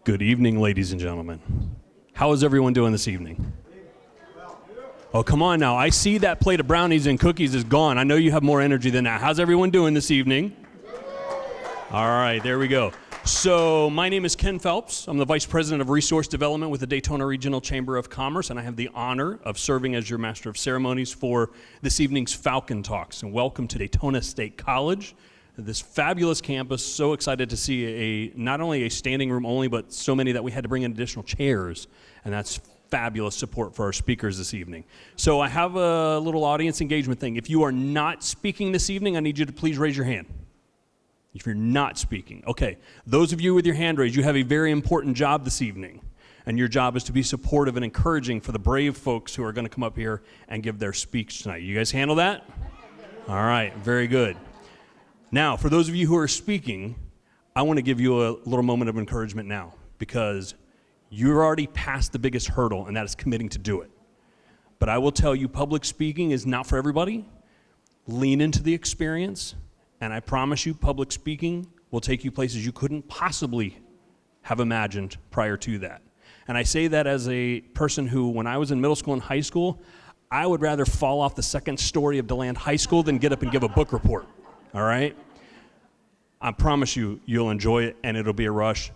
Good evening, ladies and gentlemen. How is everyone doing this evening? Oh, come on now. I see that plate of brownies and cookies is gone. I know you have more energy than that. How's everyone doing this evening? All right, there we go. So my name is Ken Phelps. I'm the Vice President of Resource Development with the Daytona Regional Chamber of Commerce, and I have the honor of serving as your Master of Ceremonies for this evening's Falcon Talks. And welcome to Daytona State College, this fabulous campus. So excited to see not only a standing room only, but so many that we had to bring in additional chairs, and that's fabulous support for our speakers this evening. So I have a little audience engagement thing. If you are not speaking this evening, I need you to please raise your hand. If you're not speaking. Okay, those of you with your hand raised, you have a very important job this evening, and your job is to be supportive and encouraging for the brave folks who are going to come up here and give their speech tonight. You guys handle that? All right, very good. Now, for those of you who are speaking, I want to give you a little moment of encouragement now, because you're already past the biggest hurdle, and that is committing to do it. But I will tell you, public speaking is not for everybody. Lean into the experience, and I promise you, public speaking will take you places you couldn't possibly have imagined prior to that. And I say that as a person who, when I was in middle school and high school, I would rather fall off the second story of DeLand High School than get up and give a book report. All right? I promise you, you'll enjoy it, and it'll be a rush.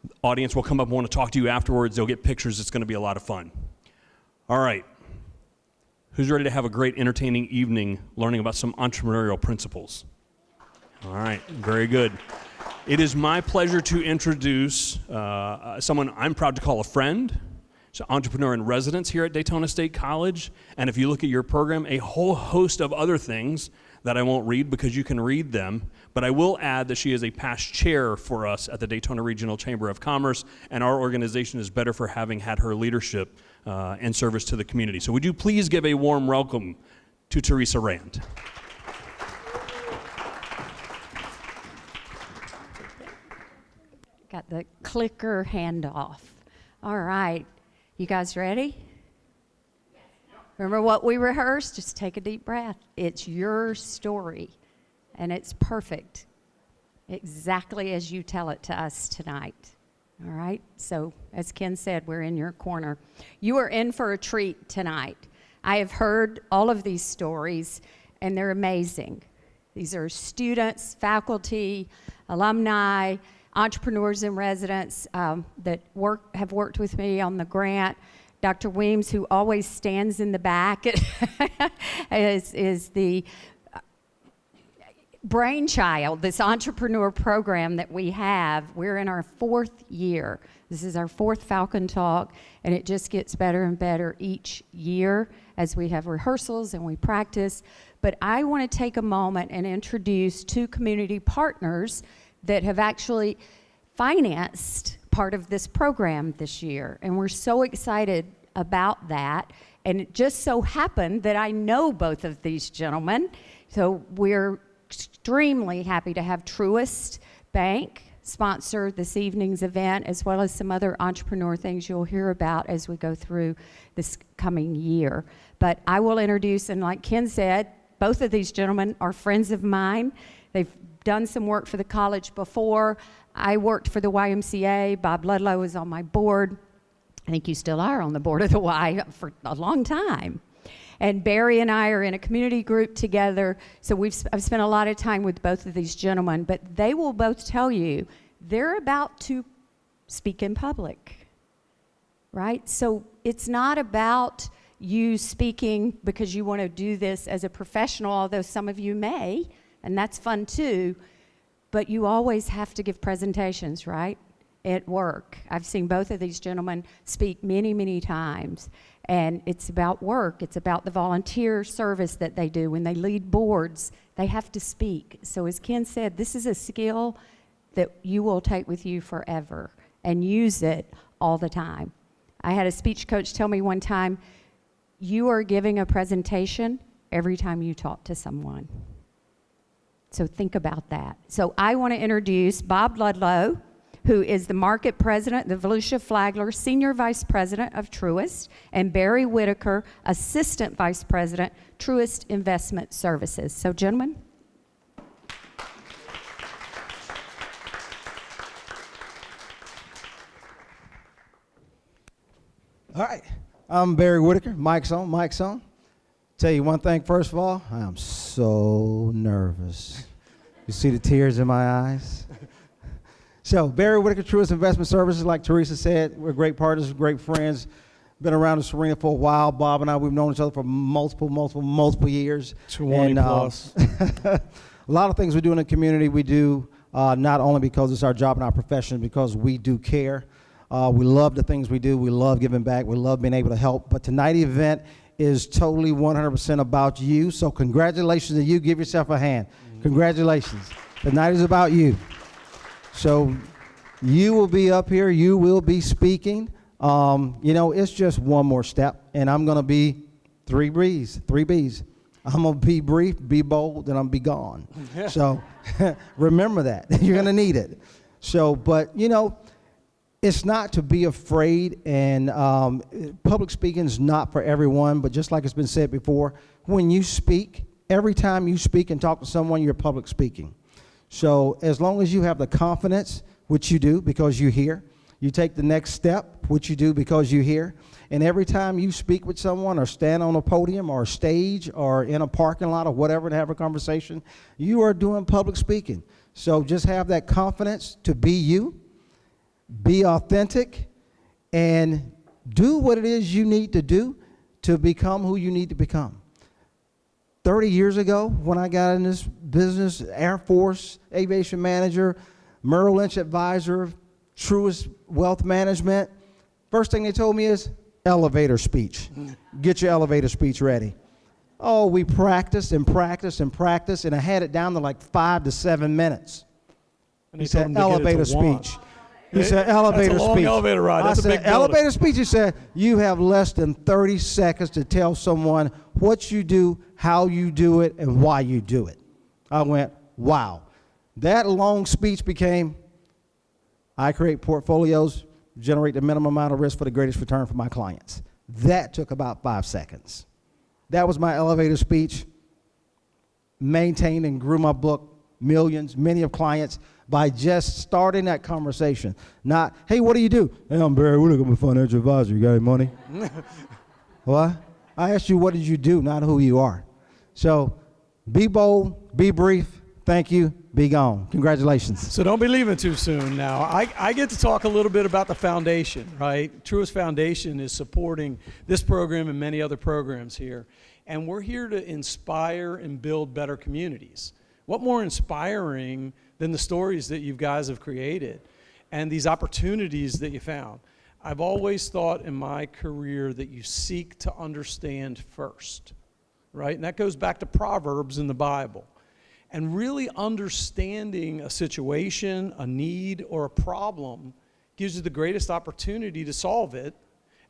The audience will come up and want to talk to you afterwards. They'll get pictures. It's going to be a lot of fun. All right. Who's ready to have a great, entertaining evening learning about some entrepreneurial principles? All right. Very good. It is my pleasure to introduce someone I'm proud to call a friend. She's an entrepreneur in residence here at Daytona State College. And if you look at your program, a whole host of other things that I won't read because you can read them, but I will add that she is a past chair for us at the Daytona Regional Chamber of Commerce, and our organization is better for having had her leadership and service to the community. So would you please give a warm welcome to Teresa Rand. Got the clicker handoff. All right, you guys ready? Remember what we rehearsed? Just take a deep breath. It's your story, and it's perfect, exactly as you tell it to us tonight. All right? So, as Ken said, we're in your corner. You are in for a treat tonight. I have heard all of these stories, and they're amazing. These are students, faculty, alumni, entrepreneurs in residence that have worked with me on the grant. Dr. Weems, who always stands in the back, is the brainchild, this entrepreneur program that we have. We're in our 4th year. This is our 4th Falcon Talk, and it just gets better and better each year as we have rehearsals and we practice. But I want to take a moment and introduce 2 community partners that have actually financed part of this program this year, and we're so excited about that. And it just so happened that I know both of these gentlemen, so we're extremely happy to have Truist Bank sponsor this evening's event, as well as some other entrepreneur things you'll hear about as we go through this coming year. But I will introduce, and like Ken said, both of these gentlemen are friends of mine. They've done some work for the college before. I worked for the YMCA. Bob Ludlow was on my board. I think you still are on the board of the Y for a long time. And Barry and I are in a community group together. So I've spent a lot of time with both of these gentlemen, but they will both tell you they're about to speak in public, right? So it's not about you speaking because you want to do this as a professional, although some of you may, and that's fun too. But you always have to give presentations, right, at work. I've seen both of these gentlemen speak many, many times. And it's about work. It's about the volunteer service that they do. When they lead boards, they have to speak. So as Ken said, this is a skill that you will take with you forever and use it all the time. I had a speech coach tell me one time, you are giving a presentation every time you talk to someone. So think about that. So I want to introduce Bob Ludlow, who is the market president, the Volusia Flagler, senior vice president of Truist, and Barry Whitaker, assistant vice president, Truist Investment Services. So gentlemen. All right, I'm Barry Whitaker. Mic's on. Tell you one thing, first of all, I am so nervous. You see the tears in my eyes? So, Barry Whitaker, Truist Investment Services, like Teresa said, we're great partners, great friends. Been around this arena for a while. Bob and I, we've known each other for multiple years. 20 plus. A lot of things we do in the community, we do not only because it's our job and our profession, because we do care. We love the things we do. We love giving back. We love being able to help. But tonight's event is totally 100% about you. So congratulations to you. Give yourself a hand. Congratulations. Tonight is about you. So you will be up here. You will be speaking. It's just one more step. And I'm going to be three B's. I'm going to be brief, be bold, and I'm going to be gone. So remember that. You're going to need it. So, but, it's not to be afraid, and public speaking is not for everyone, but just like it's been said before, when you speak, every time you speak and talk to someone, you're public speaking. So as long as you have the confidence, which you do because you hear, you take the next step, which you do because you hear, and every time you speak with someone or stand on a podium or a stage or in a parking lot or whatever to have a conversation, you are doing public speaking. So just have that confidence to be you, be authentic, and do what it is you need to do to become who you need to become. 30 years ago, when I got in this business, Air Force, aviation manager, Merrill Lynch advisor, Truist Wealth Management, first thing they told me is elevator speech. Get your elevator speech ready. Oh, we practiced and practiced and practiced, and I had it down to like 5 to 7 minutes. And he said elevator speech. He said elevator That's a long speech. elevator ride. That's I a said big building. elevator speech. He said you have less than 30 seconds to tell someone what you do, how you do it, and why you do it. I went, wow. That long speech became, I create portfolios, generate the minimum amount of risk for the greatest return for my clients. That took about 5 seconds. That was my elevator speech. Maintained and grew my book, many of clients, by just starting that conversation. Not, hey, what do you do? Hey, I'm Barry Whitaker, I'm a financial advisor. You got any money? What? I asked you, what did you do, not who you are. So be bold, be brief. Thank you. Be gone. Congratulations. So don't be leaving too soon now. I get to talk a little bit about the foundation, right? Truist Foundation is supporting this program and many other programs here. And we're here to inspire and build better communities. What more inspiring than the stories that you guys have created and these opportunities that you found? I've always thought in my career that you seek to understand first, right? And that goes back to Proverbs in the Bible. And really understanding a situation, a need, or a problem gives you the greatest opportunity to solve it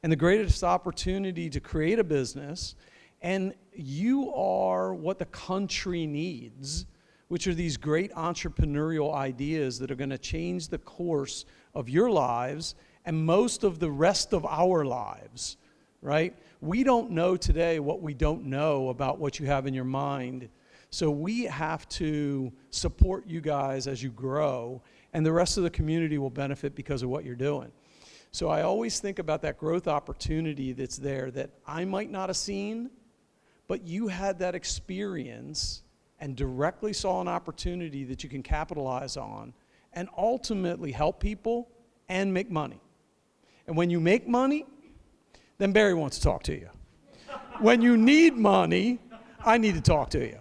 and the greatest opportunity to create a business. And you are what the country needs, which are these great entrepreneurial ideas that are going to change the course of your lives and most of the rest of our lives, right? We don't know today what we don't know about what you have in your mind. So we have to support you guys as you grow, and the rest of the community will benefit because of what you're doing. So I always think about that growth opportunity that's there that I might not have seen, but you had that experience and directly saw an opportunity that you can capitalize on and ultimately help people and make money. And when you make money, then Barry wants to talk to you. When you need money, I need to talk to you.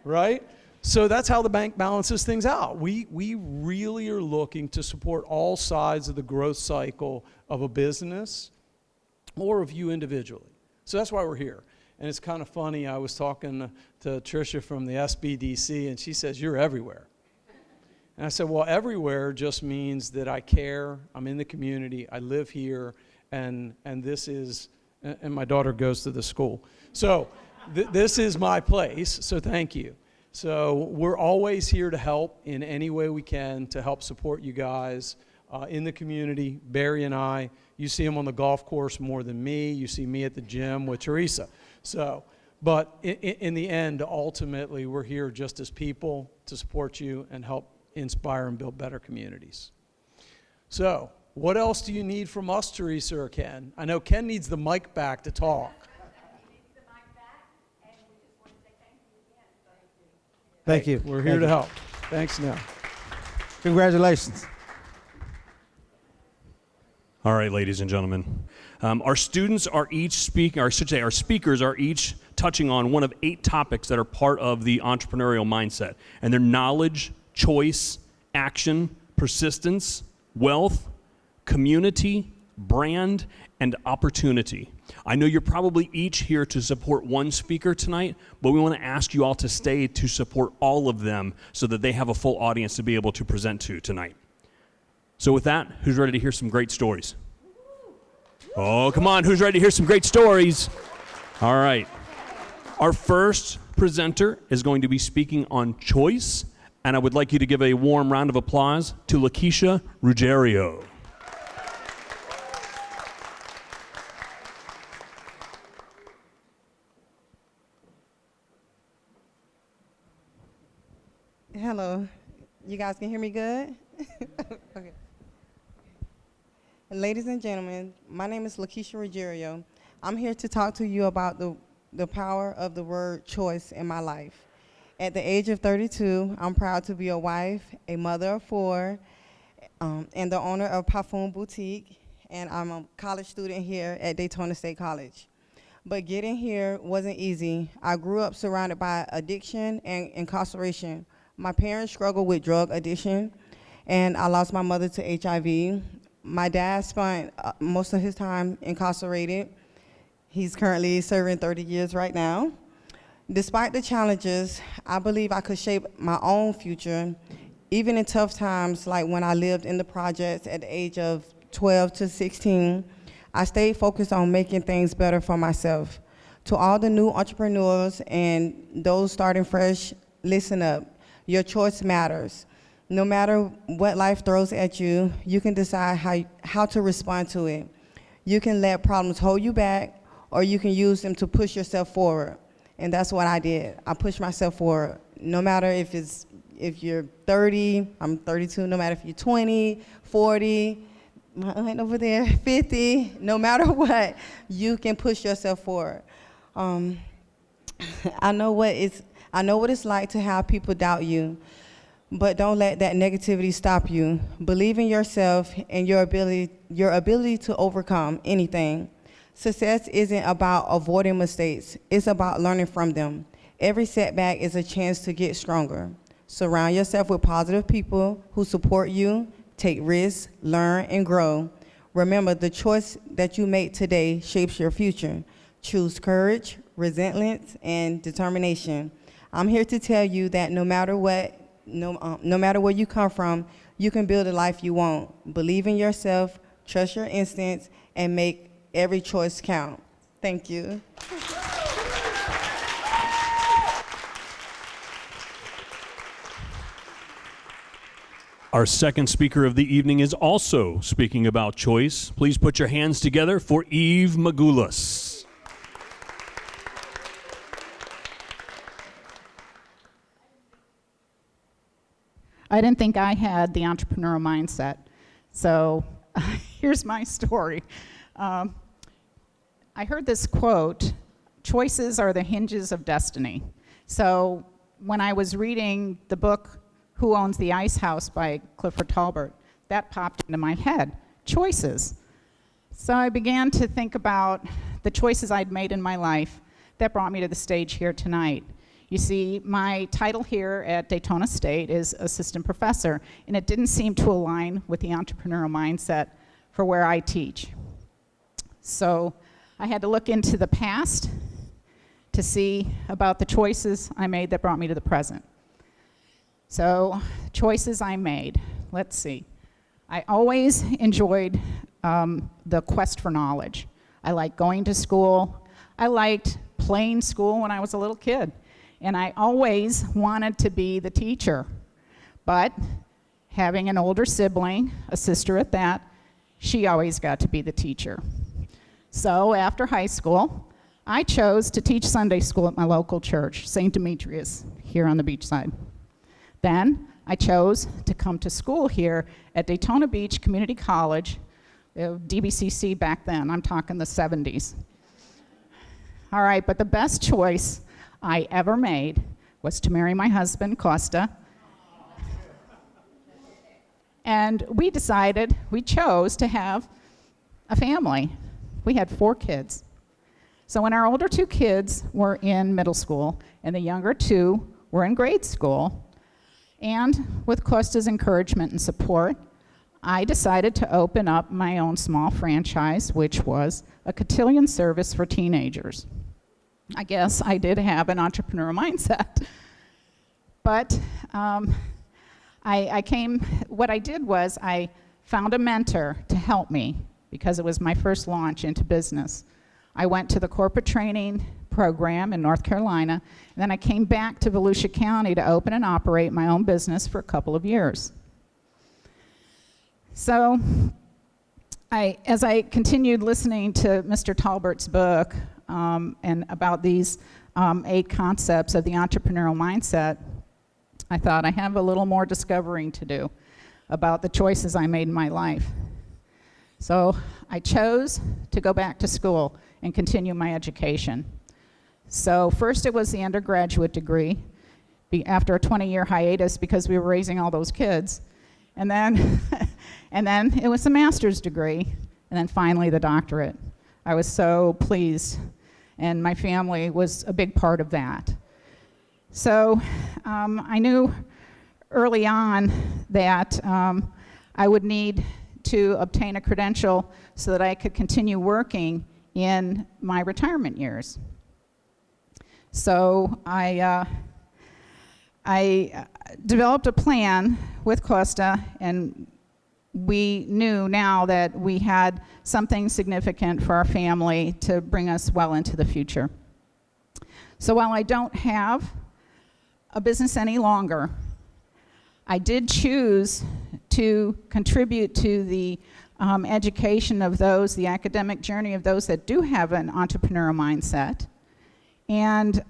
Right? So that's how the bank balances things out. We really are looking to support all sides of the growth cycle of a business or of you individually. So that's why we're here. And it's kind of funny, I was talking to Tricia from the SBDC, and she says, you're everywhere. And I said, well, everywhere just means that I care, I'm in the community, I live here, and this is, and my daughter goes to the school. So this is my place, so thank you. So we're always here to help in any way we can to help support you guys in the community. Barry and I, you see him on the golf course more than me. You see me at the gym with Teresa. So, but in the end, ultimately, we're here just as people to support you and help inspire and build better communities. So What else do you need from us, Teresa or Ken? I know Ken needs the mic back to talk. Thank you. We're here to help. Thanks now. Congratulations. All right, ladies and gentlemen. Our students are each speaking, or I should say our speakers are each touching on one of 8 topics that are part of the entrepreneurial mindset. And they're knowledge, choice, action, persistence, wealth, community, brand, and opportunity. I know you're probably each here to support one speaker tonight, but we want to ask you all to stay to support all of them so that they have a full audience to be able to present to tonight. So with that, who's ready to hear some great stories? Oh, come on, who's ready to hear some great stories? All right. Our first presenter is going to be speaking on choice, and I would like you to give a warm round of applause to Lakeisha Ruggiero. Hello. You guys can hear me good? Okay. Ladies and gentlemen, my name is Lakeisha Ruggiero. I'm here to talk to you about the power of the word choice in my life. At the age of 32, I'm proud to be a wife, a mother of 4, and the owner of Parfum Boutique, and I'm a college student here at Daytona State College. But getting here wasn't easy. I grew up surrounded by addiction and incarceration. My parents struggled with drug addiction, and I lost my mother to HIV. My dad spent most of his time incarcerated. He's currently serving 30 years right now. Despite the challenges, I believe I could shape my own future, even in tough times like when I lived in the projects at the age of 12 to 16. I stayed focused on making things better for myself. To all the new entrepreneurs and those starting fresh, listen up. Your choice matters. No matter what life throws at you, you can decide how to respond to it. You can let problems hold you back, or you can use them to push yourself forward. And that's what I did. I pushed myself forward. No matter if you're 30, I'm 32, no matter if you're 20, 40, my aunt over there, 50, no matter what, you can push yourself forward. I know what it's like to have people doubt you, but don't let that negativity stop you. Believe in yourself and your ability to overcome anything. Success isn't about avoiding mistakes, it's about learning from them. Every setback is a chance to get stronger. Surround yourself with positive people who support you, take risks, learn, and grow. Remember, the choice that you make today shapes your future. Choose courage, resilience, and determination. I'm here to tell you that no matter where you come from, you can build a life you want. Believe in yourself, trust your instincts, and make every choice count. Thank you. Our second speaker of the evening is also speaking about choice. Please put your hands together for Eve Magoulas. I didn't think I had the entrepreneurial mindset. So here's my story. I heard this quote, choices are the hinges of destiny. So when I was reading the book, Who Owns the Ice House by Clifford Talbert, that popped into my head, choices. So I began to think about the choices I'd made in my life that brought me to the stage here tonight. You see, my title here at Daytona State is assistant professor, and it didn't seem to align with the entrepreneurial mindset for where I teach. So I had to look into the past to see about the choices I made that brought me to the present. So, choices I made. Let's see. I always enjoyed the quest for knowledge. I liked going to school. I liked playing school when I was a little kid. And I always wanted to be the teacher. But having an older sibling, a sister at that, she always got to be the teacher. So after high school, I chose to teach Sunday school at my local church, St. Demetrius, here on the beachside. Then I chose to come to school here at Daytona Beach Community College, DBCC back then. I'm talking the 70s. All right, but the best choice I ever made was to marry my husband, Costa. And we chose to have a family. We had 4 kids. So when our older 2 kids were in middle school and the younger 2 were in grade school, and with Costa's encouragement and support, I decided to open up my own small franchise, which was a cotillion service for teenagers. I guess I did have an entrepreneurial mindset. But what I did was I found a mentor to help me because it was my first launch into business. I went to the corporate training program in North Carolina, and then I came back to Volusia County to open and operate my own business for a couple of years. So as I continued listening to Mr. Talbert's book and about these 8 concepts of the entrepreneurial mindset, I thought I have a little more discovering to do about the choices I made in my life. So I chose to go back to school and continue my education. So first it was the undergraduate degree after a 20-year hiatus because we were raising all those kids. And then, and then it was the master's degree, and then finally the doctorate. I was so pleased, and my family was a big part of that. So I knew early on that I would need to obtain a credential so that I could continue working in my retirement years. So I developed a plan with Costa, and we knew now that we had something significant for our family to bring us well into the future. So while I don't have a business any longer, I did choose to contribute to the education of those, the academic journey of those that do have an entrepreneurial mindset. And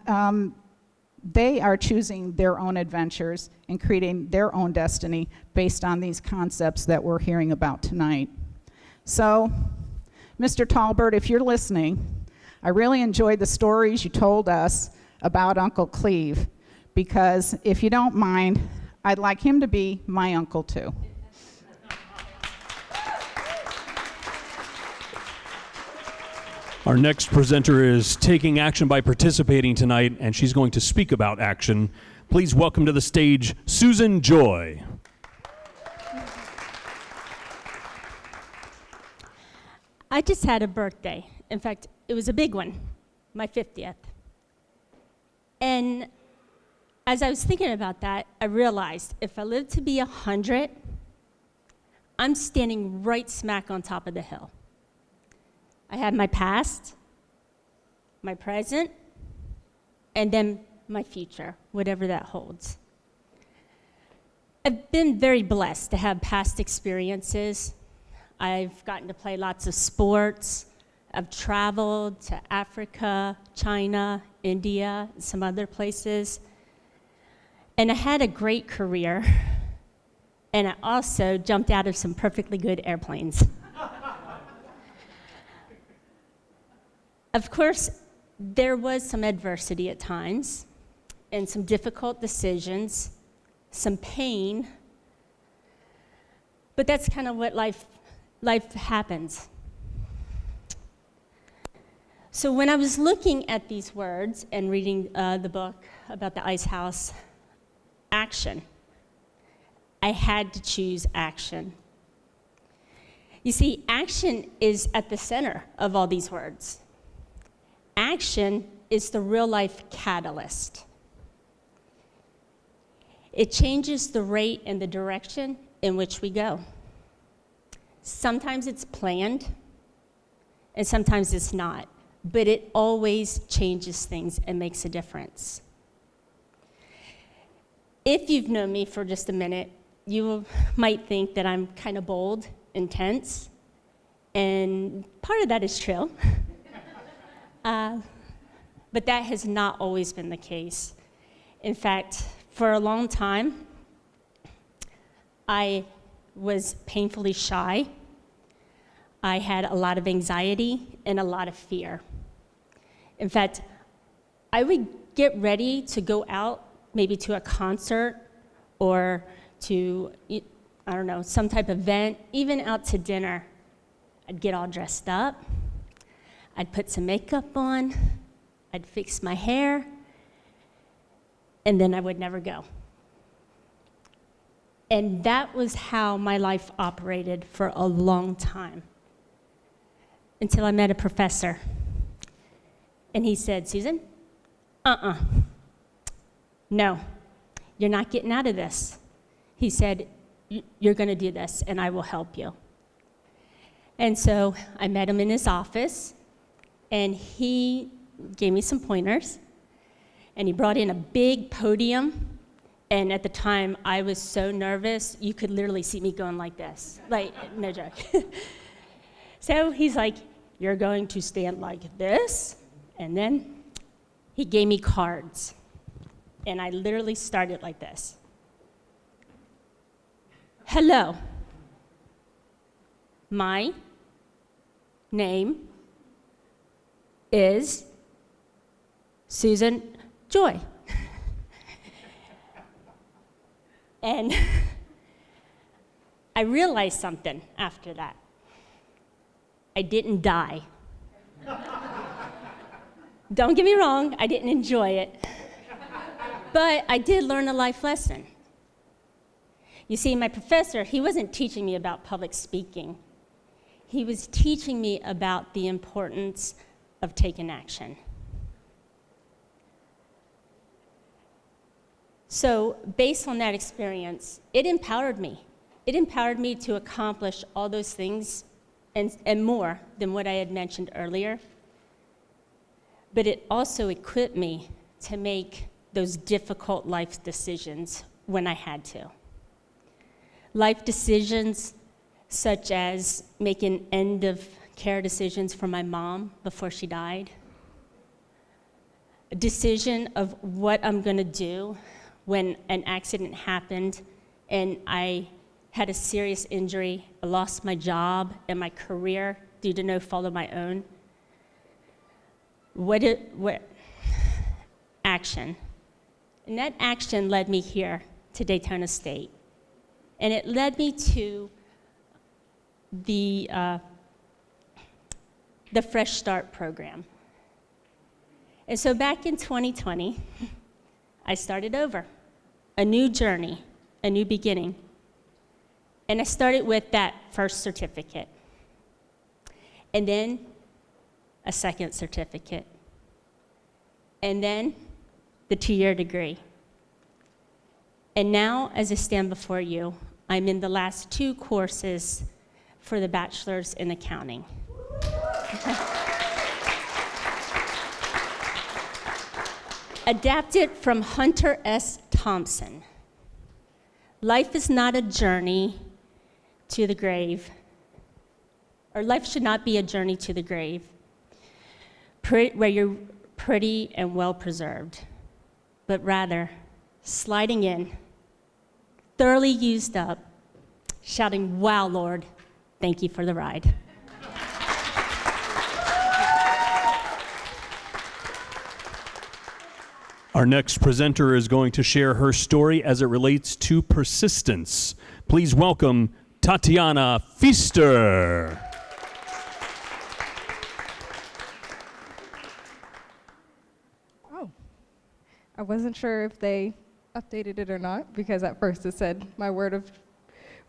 they are choosing their own adventures and creating their own destiny based on these concepts that we're hearing about tonight. So, Mr. Talbert, if you're listening, I really enjoyed the stories you told us about Uncle Cleve, because if you don't mind, I'd like him to be my uncle too. Our next presenter is taking action by participating tonight, and she's going to speak about action. Please welcome to the stage Susan Joy. I just had a birthday. In fact, it was a big one, my 50th. And as I was thinking about that, I realized if I live to be 100, I'm standing right smack on top of the hill. I have my past, my present, and then my future, whatever that holds. I've been very blessed to have past experiences. I've gotten to play lots of sports. I've traveled to Africa, China, India, and some other places. And I had a great career. And I also jumped out of some perfectly good airplanes. Of course, there was some adversity at times, and some difficult decisions, some pain, but that's kind of what life happens. So when I was looking at these words and reading the book about the ice house, action, I had to choose action. You see, action is at the center of all these words. Action is the real-life catalyst. It changes the rate and the direction in which we go. Sometimes it's planned, and sometimes it's not, but it always changes things and makes a difference. If you've known me for just a minute, you might think that I'm kind of bold, intense, and part of that is true. But that has not always been the case. In fact, for a long time, I was painfully shy. I had a lot of anxiety and a lot of fear. In fact, I would get ready to go out, maybe to a concert or to, I don't know, some type of event, even out to dinner. I'd get all dressed up. I'd put some makeup on. I'd fix my hair. And then I would never go. And that was how my life operated for a long time, until I met a professor. And he said, Susan, no, you're not getting out of this. He said, you're going to do this, and I will help you. And so I met him in his office, and he gave me some pointers, and he brought in a big podium, and at the time, I was so nervous, you could literally see me going like this, like, no joke. So he's like, you're going to stand like this, and then he gave me cards, and I literally started like this. Hello, my name is Susan Joy. And I realized something after that. I didn't die. Don't get me wrong, I didn't enjoy it. But I did learn a life lesson. You see, my professor, he wasn't teaching me about public speaking. He was teaching me about the importance of taking action. So based on that experience, it empowered me. It empowered me to accomplish all those things and more than what I had mentioned earlier. But it also equipped me to make those difficult life decisions when I had to. Life decisions such as making end-of-care decisions for my mom before she died. A decision of what I'm going to do when an accident happened and I had a serious injury, I lost my job and my career due to no fault of my own. What action? And that action led me here to Daytona State. And it led me to the Fresh Start program. And so back in 2020, I started over, a new journey, a new beginning. And I started with that first certificate, and then a second certificate, and then the 2-year degree. And now, as I stand before you, I'm in the last 2 courses for the bachelor's in accounting. Adapted from Hunter S. Thompson. Life is not a journey to the grave, or life should not be a journey to the grave, where you're pretty and well preserved, but rather sliding in, thoroughly used up, shouting, "Wow, Lord, thank you for the ride." Our next presenter is going to share her story as it relates to persistence. Please welcome Tatiana Feaster. Oh, I wasn't sure if they updated it or not, because at first it said my word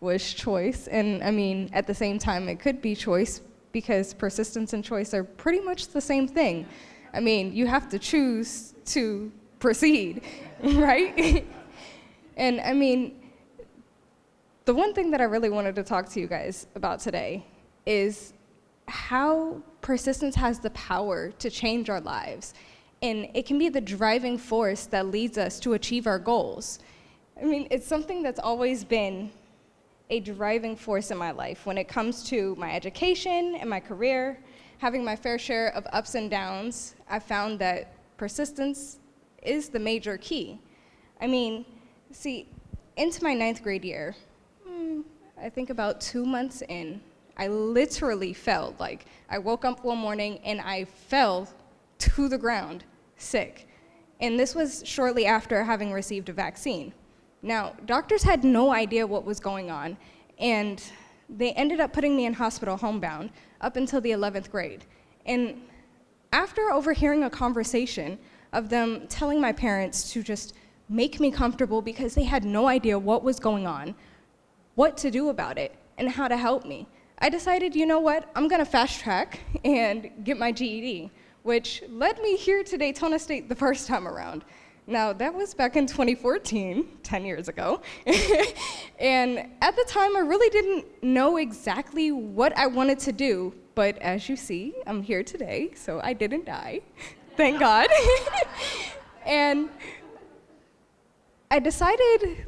was choice. And I mean, at the same time, it could be choice, because persistence and choice are pretty much the same thing. I mean, you have to choose to proceed, right? And I mean, the one thing that I really wanted to talk to you guys about today is how persistence has the power to change our lives. And it can be the driving force that leads us to achieve our goals. I mean, it's something that's always been a driving force in my life when it comes to my education and my career. Having my fair share of ups and downs, I found that persistence is the major key. I mean, see, into my 9th grade year, I think about 2 months in, I literally fell. Like, I woke up one morning and I fell to the ground, sick. And this was shortly after having received a vaccine. Now, doctors had no idea what was going on, and they ended up putting me in hospital homebound up until the 11th grade. And after overhearing a conversation of them telling my parents to just make me comfortable because they had no idea what was going on, what to do about it, and how to help me, I decided, you know what, I'm gonna fast track and get my GED, which led me here to Daytona State the first time around. Now, that was back in 2014, 10 years ago. And at the time, I really didn't know exactly what I wanted to do, but as you see, I'm here today, so I didn't die, thank God. And I decided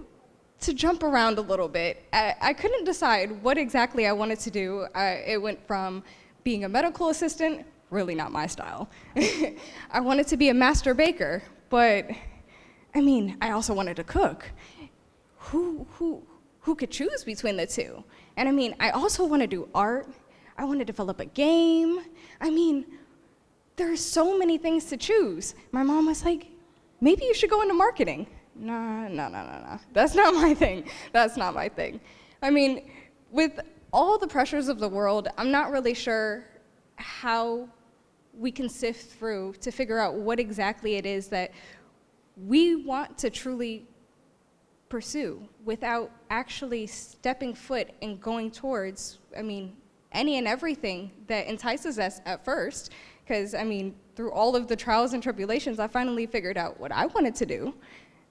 to jump around a little bit. I couldn't decide what exactly I wanted to do. It went from being a medical assistant, really not my style. I wanted to be a master baker, but I mean, I also wanted to cook. Who could choose between the two? And I mean, I also want to do art. I want to develop a game. I mean, there are so many things to choose. My mom was like, maybe you should go into marketing. No. That's not my thing. That's not my thing. I mean, with all the pressures of the world, I'm not really sure how we can sift through to figure out what exactly it is that we want to truly pursue without actually stepping foot and going towards, I mean, any and everything that entices us at first. Because, I mean, through all of the trials and tribulations, I finally figured out what I wanted to do.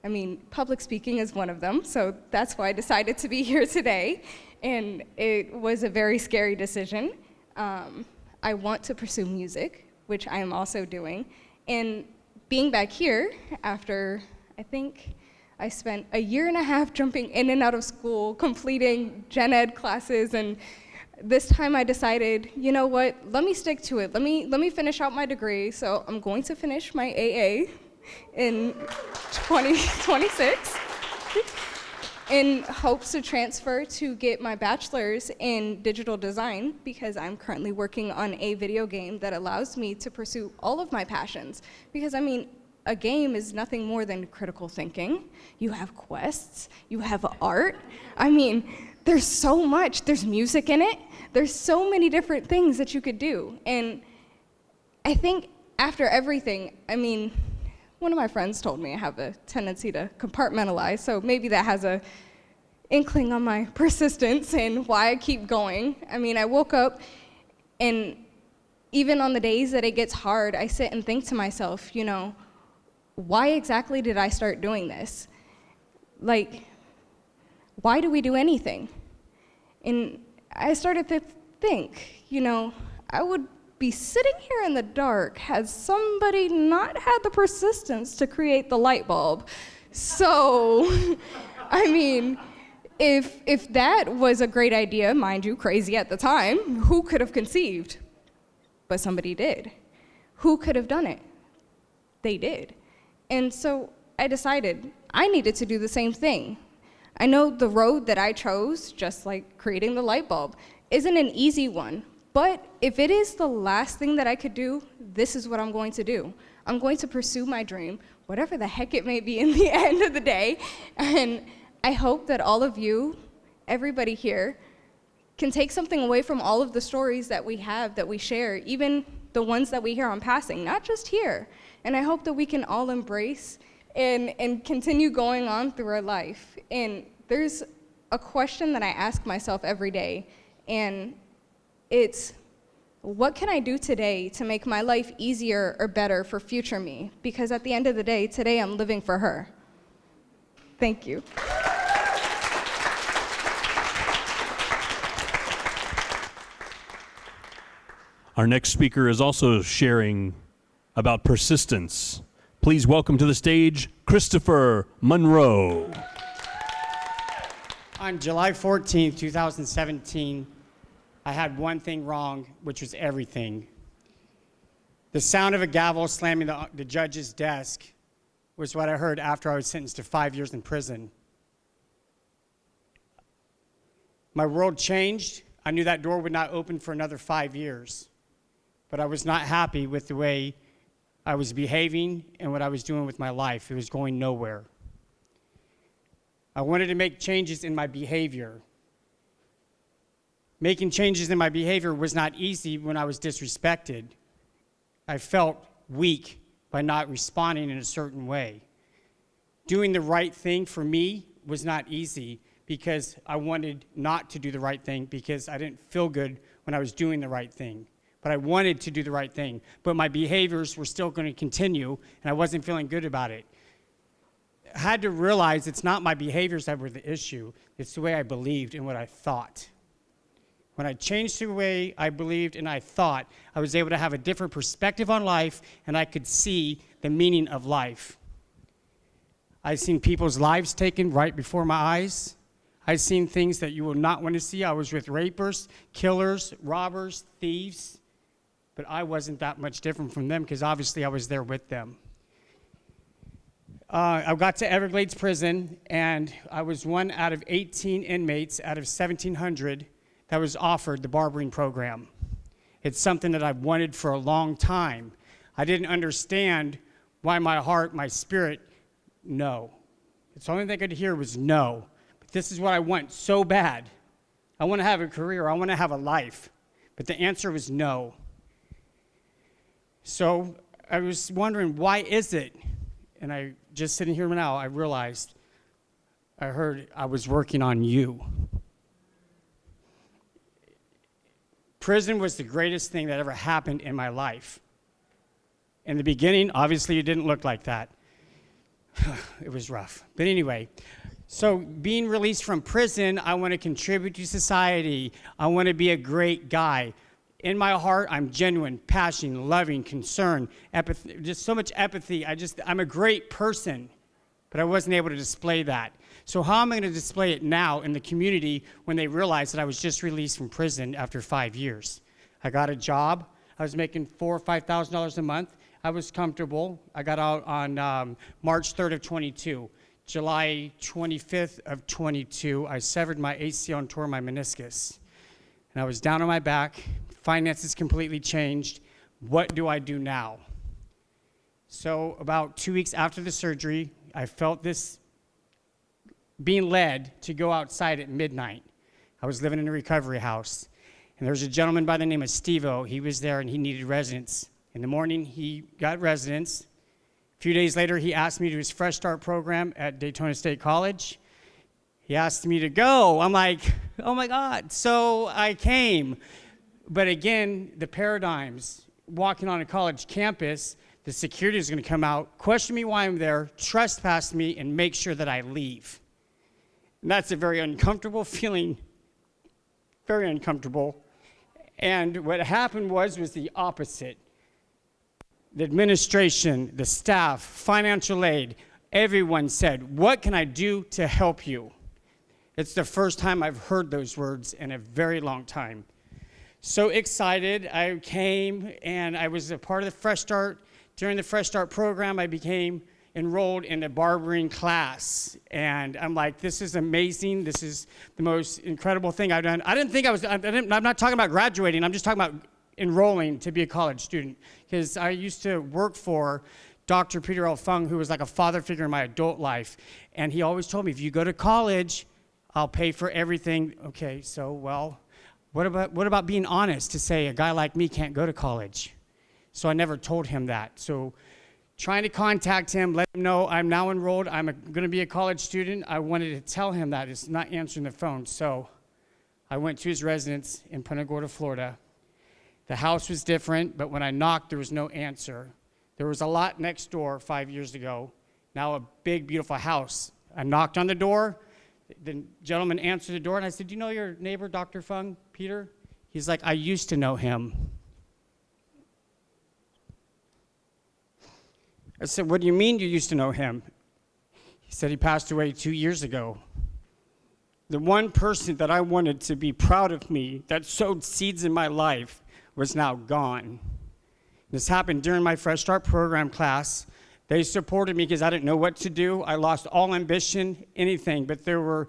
I mean, public speaking is one of them, so that's why I decided to be here today. And it was a very scary decision. I want to pursue music, which I am also doing. And being back here after, I think I spent a year and a half jumping in and out of school, completing gen ed classes, and this time I decided, you know what, let me stick to it. Let me finish out my degree. So I'm going to finish my AA in 2026 in hopes to transfer to get my bachelor's in digital design, because I'm currently working on a video game that allows me to pursue all of my passions. Because I mean, a game is nothing more than critical thinking. You have quests, you have art. I mean, there's so much, there's music in it. There's so many different things that you could do. And I think after everything, I mean, one of my friends told me I have a tendency to compartmentalize, so maybe that has a inkling on my persistence and why I keep going. I mean, I woke up, and even on the days that it gets hard, I sit and think to myself, you know, why exactly did I start doing this? Like, why do we do anything? And I started to think, you know, I would be sitting here in the dark had somebody not had the persistence to create the light bulb. So, I mean, if that was a great idea, mind you, crazy at the time, who could have conceived? But somebody did. Who could have done it? They did. And so I decided I needed to do the same thing. I know the road that I chose, just like creating the light bulb, isn't an easy one. But if it is the last thing that I could do, this is what I'm going to do. I'm going to pursue my dream, whatever the heck it may be in the end of the day. And I hope that all of you, everybody here, can take something away from all of the stories that we have, that we share, even the ones that we hear on passing, not just here. And I hope that we can all embrace and continue going on through our life. And there's a question that I ask myself every day, and it's, what can I do today to make my life easier or better for future me? Because at the end of the day, today I'm living for her. Thank you. Our next speaker is also sharing about persistence. Please welcome to the stage, Christopher Monroe. On July 14th, 2017, I had one thing wrong, which was everything. The sound of a gavel slamming the judge's desk was what I heard after I was sentenced to 5 years in prison. My world changed. I knew that door would not open for another 5 years. But I was not happy with the way I was behaving and what I was doing with my life. It was going nowhere. I wanted to make changes in my behavior. Making changes in my behavior was not easy when I was disrespected. I felt weak by not responding in a certain way. Doing the right thing for me was not easy because I wanted not to do the right thing because I didn't feel good when I was doing the right thing. But I wanted to do the right thing. But my behaviors were still going to continue, and I wasn't feeling good about it. I had to realize it's not my behaviors that were the issue. It's the way I believed and what I thought. When I changed the way I believed and I thought, I was able to have a different perspective on life, and I could see the meaning of life. I've seen people's lives taken right before my eyes. I've seen things that you will not want to see. I was with rapers, killers, robbers, thieves, but I wasn't that much different from them because obviously I was there with them. I got to Everglades Prison, and I was one out of 18 inmates out of 1,700 that was offered the barbering program. It's something that I've wanted for a long time. I didn't understand why my heart, my spirit, no. It's the only thing I could hear was no. But this is what I want so bad. I want to have a career. I want to have a life. But the answer was no. So I was wondering, why is it? And I just sitting here now, I realized, I heard I was working on you. Prison was the greatest thing that ever happened in my life. In the beginning, obviously, it didn't look like that. It was rough. But anyway, so being released from prison, I want to contribute to society. I want to be a great guy. In my heart, I'm genuine, passionate, loving, concerned, empathy, just so much empathy. I'm a great person, but I wasn't able to display that. So how am I going to display it now in the community when they realize that I was just released from prison after 5 years? I got a job. I was making $4,000 or $5,000 a month. I was comfortable. I got out on March 3rd of 22. July 25th of 22, I severed my ACL and tore my meniscus. And I was down on my back. Finances completely changed. What do I do now? So about 2 weeks after the surgery, I felt this being led to go outside at midnight. I was living in a recovery house. And there was a gentleman by the name of Steve-O. He was there and he needed residence. In the morning, he got residence. A few days later, he asked me to do his Fresh Start program at Daytona State College. He asked me to go. I'm like, oh my God. So I came. But again, the paradigms, walking on a college campus, the security is going to come out, question me why I'm there, trespass me, and make sure that I leave. And that's a very uncomfortable feeling, very uncomfortable. And what happened was the opposite. The administration, the staff, financial aid, everyone said, what can I do to help you? It's the first time I've heard those words in a very long time. So excited, I came and I was a part of the Fresh Start. During the Fresh Start program, I became enrolled in a barbering class. And I'm like, this is amazing. This is the most incredible thing I've done. I'm not talking about graduating. I'm just talking about enrolling to be a college student. Because I used to work for Dr. Peter L. Fung, who was like a father figure in my adult life. And he always told me, if you go to college, I'll pay for everything. Okay, so, well, what about being honest to say a guy like me can't go to college? So I never told him that. So trying to contact him, let him know I'm now enrolled, I'm going to be a college student. I wanted to tell him that. It's not answering the phone. So I went to his residence in Punta Gorda, Florida. The house was different, but when I knocked, there was no answer. There was a lot next door 5 years ago, now a big, beautiful house. I knocked on the door. The gentleman answered the door, and I said, do you know your neighbor, Dr. Fung, Peter? He's like, I used to know him. I said, what do you mean you used to know him? He said he passed away 2 years ago. The one person that I wanted to be proud of me, that sowed seeds in my life, was now gone. This happened during my Fresh Start program class. They supported me because I didn't know what to do. I lost all ambition, anything, but there were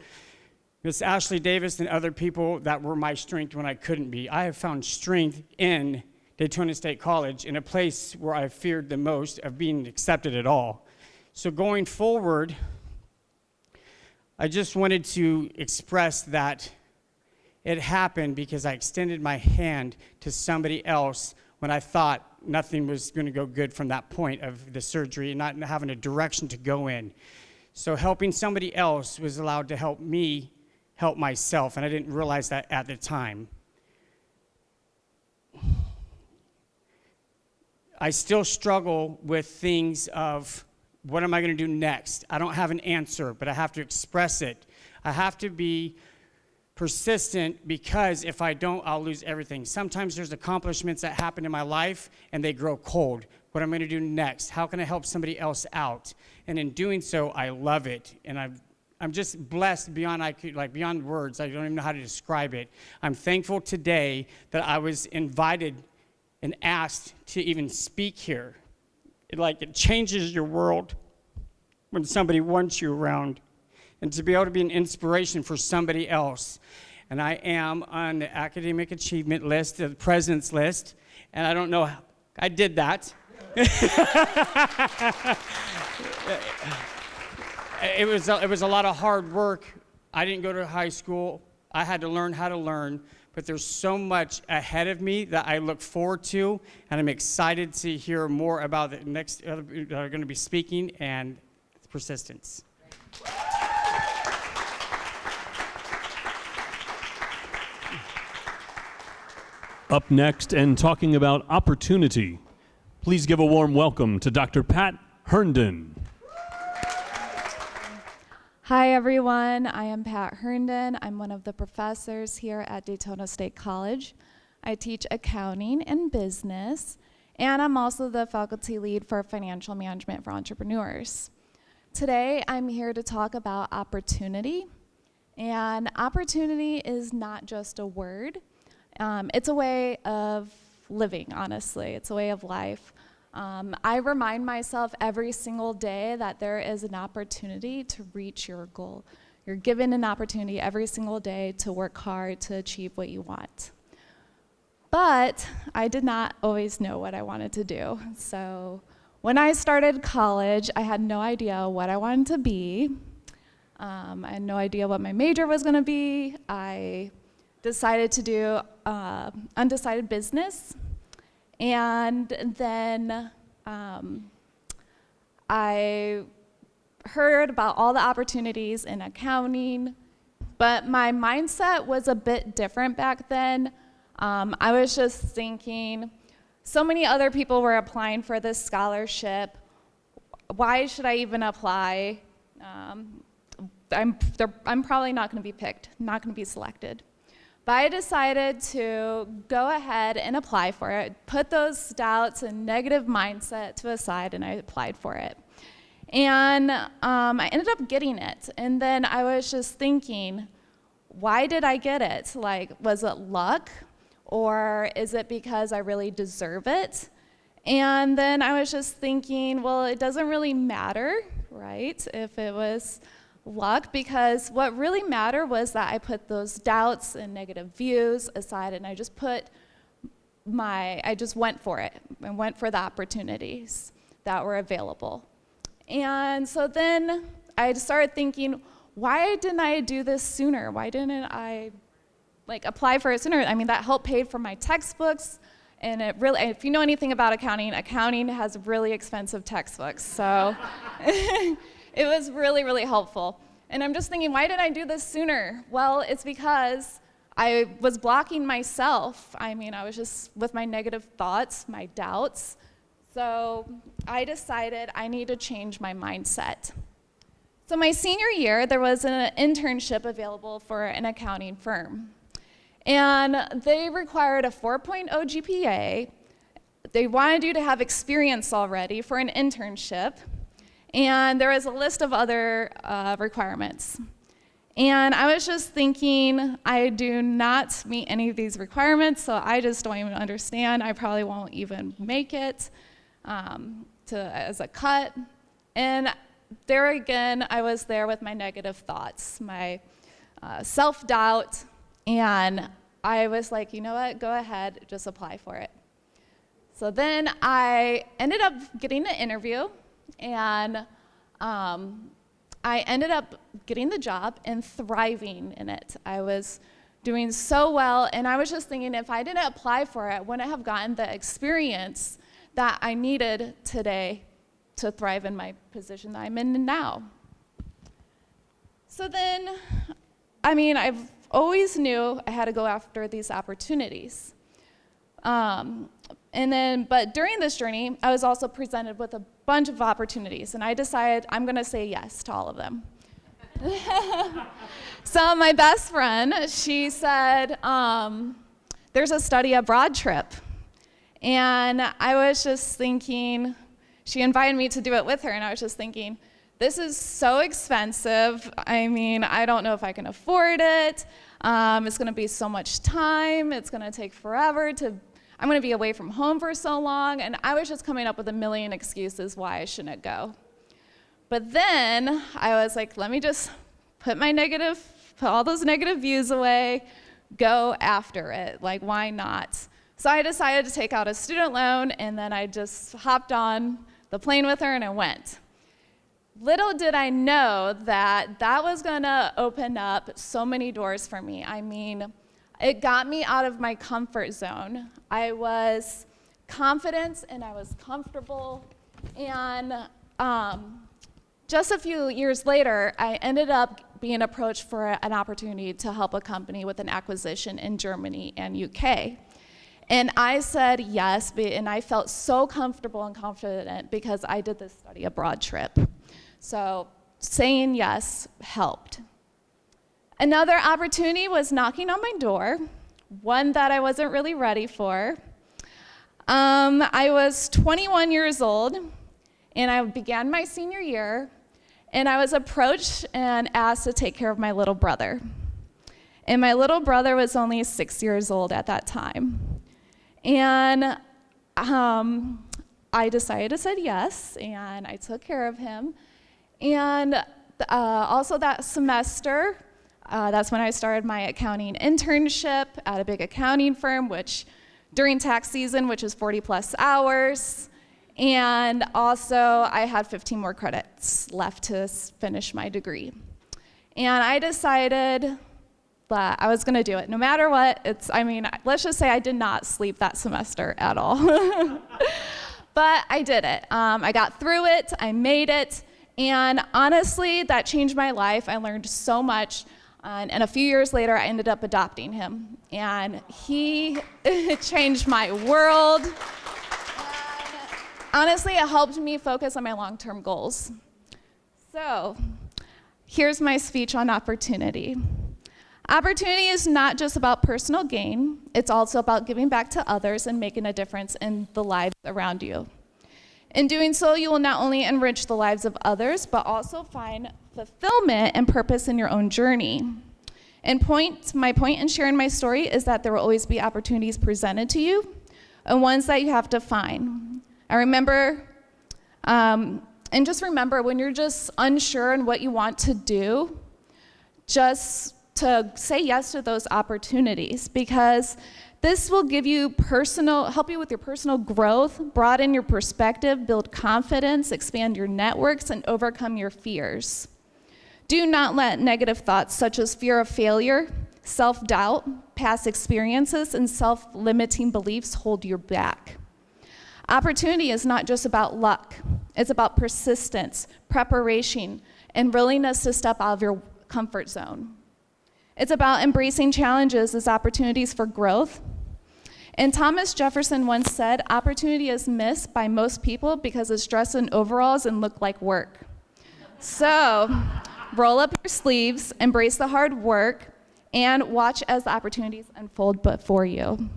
Miss Ashley Davis and other people that were my strength when I couldn't be. I have found strength in Daytona State College, in a place where I feared the most of being accepted at all. So going forward, I just wanted to express that it happened because I extended my hand to somebody else when I thought nothing was going to go good from that point of the surgery and not having a direction to go in. So helping somebody else was allowed to help me help myself, and I didn't realize that at the time. I still struggle with things of what am I going to do next? I don't have an answer, but I have to express it. I have to be persistent, because if I don't, I'll lose everything. Sometimes there's accomplishments that happen in my life and they grow cold. What I'm going to do next? How can I help somebody else out? And in doing so, I love it. And I'm just blessed beyond beyond words. I don't even know how to describe it. I'm thankful today that I was invited and asked to even speak here. It changes your world when somebody wants you around, and to be able to be an inspiration for somebody else. And I am on the academic achievement list, the president's list, and I don't know how I did that. It was a lot of hard work. I didn't go to high school. I had to learn how to learn, but there's so much ahead of me that I look forward to, and I'm excited to hear more about the next that are going to be speaking, and persistence. Up next, and talking about opportunity, please give a warm welcome to Dr. Pat Herndon. Hi everyone, I am Pat Herndon. I'm one of the professors here at Daytona State College. I teach accounting and business, and I'm also the faculty lead for financial management for entrepreneurs. Today I'm here to talk about opportunity, and opportunity is not just a word. It's a way of living, honestly. It's a way of life. I remind myself every single day that there is an opportunity to reach your goal. You're given an opportunity every single day to work hard to achieve what you want. But I did not always know what I wanted to do. So when I started college, I had no idea what I wanted to be. I had no idea what my major was going to be. I decided to do undecided business. And then I heard about all the opportunities in accounting, but my mindset was a bit different back then. I was just thinking, so many other people were applying for this scholarship. Why should I even apply? I'm probably not going to be picked, not going to be selected. But I decided to go ahead and apply for it, put those doubts and negative mindset to aside, and I applied for it. And I ended up getting it. And then I was just thinking, why did I get it? Like, was it luck? Or is it because I really deserve it? And then I was just thinking, well, it doesn't really matter, right, if it was luck, because what really mattered was that I put those doubts and negative views aside, and I just went for it and went for the opportunities that were available. And so then I started thinking, why didn't I do this sooner? Why didn't I apply for it sooner? I mean, that helped pay for my textbooks, and it really, if you know anything about accounting has really expensive textbooks, so it was really, really helpful. And I'm just thinking, why didn't I do this sooner? Well, it's because I was blocking myself. I mean, I was just with my negative thoughts, my doubts. So I decided I need to change my mindset. So my senior year, there was an internship available for an accounting firm. And they required a 4.0 GPA. They wanted you to have experience already for an internship. And there was a list of other requirements. And I was just thinking, I do not meet any of these requirements, so I just don't even understand. I probably won't even make it as a cut. And there again, I was there with my negative thoughts, my self-doubt, and I was like, you know what, go ahead, just apply for it. So then I ended up getting an interview, and I ended up getting the job and thriving in it. I was doing so well, and I was just thinking, if I didn't apply for it, I wouldn't have gotten the experience that I needed today to thrive in my position that I'm in now. So then, I've always knew I had to go after these opportunities. But during this journey, I was also presented with a bunch of opportunities, and I decided I'm gonna say yes to all of them. So my best friend, she said, there's a study abroad trip. And I was just thinking, she invited me to do it with her, and I was just thinking, this is so expensive. I don't know if I can afford it. It's gonna be so much time. It's gonna take forever I'm gonna be away from home for so long. And I was just coming up with a million excuses why I shouldn't go. But then I was like, let me just put all those negative views away, go after it. Like, why not? So I decided to take out a student loan, and then I just hopped on the plane with her and I went. Little did I know that that was gonna open up so many doors for me. It got me out of my comfort zone. I was confident and I was comfortable, and just a few years later, I ended up being approached for an opportunity to help a company with an acquisition in Germany and UK. And I said yes, and I felt so comfortable and confident because I did this study abroad trip. So saying yes helped. Another opportunity was knocking on my door, one that I wasn't really ready for. I was 21 years old, and I began my senior year, and I was approached and asked to take care of my little brother. And my little brother was only 6 years old at that time. And I decided to say yes, and I took care of him. And also that semester, that's when I started my accounting internship at a big accounting firm, which during tax season, which is 40 plus hours. And also I had 15 more credits left to finish my degree. And I decided that I was gonna do it. No matter what, let's just say I did not sleep that semester at all. But I did it. I got through it, I made it, and honestly, that changed my life. I learned so much, and a few years later, I ended up adopting him, and he changed my world. And honestly, it helped me focus on my long-term goals. So, here's my speech on opportunity. Opportunity is not just about personal gain, it's also about giving back to others and making a difference in the lives around you. In doing so, you will not only enrich the lives of others, but also find fulfillment and purpose in your own journey. And my point in sharing my story is that there will always be opportunities presented to you, and ones that you have to find. And just remember, when you're just unsure in what you want to do, just to say yes to those opportunities, because this will help you with your personal growth, broaden your perspective, build confidence, expand your networks, and overcome your fears. Do not let negative thoughts such as fear of failure, self-doubt, past experiences, and self-limiting beliefs hold you back. Opportunity is not just about luck. It's about persistence, preparation, and willingness to step out of your comfort zone. It's about embracing challenges as opportunities for growth. And Thomas Jefferson once said, opportunity is missed by most people because it's dressed in overalls and look like work. So, roll up your sleeves, embrace the hard work, and watch as the opportunities unfold before you.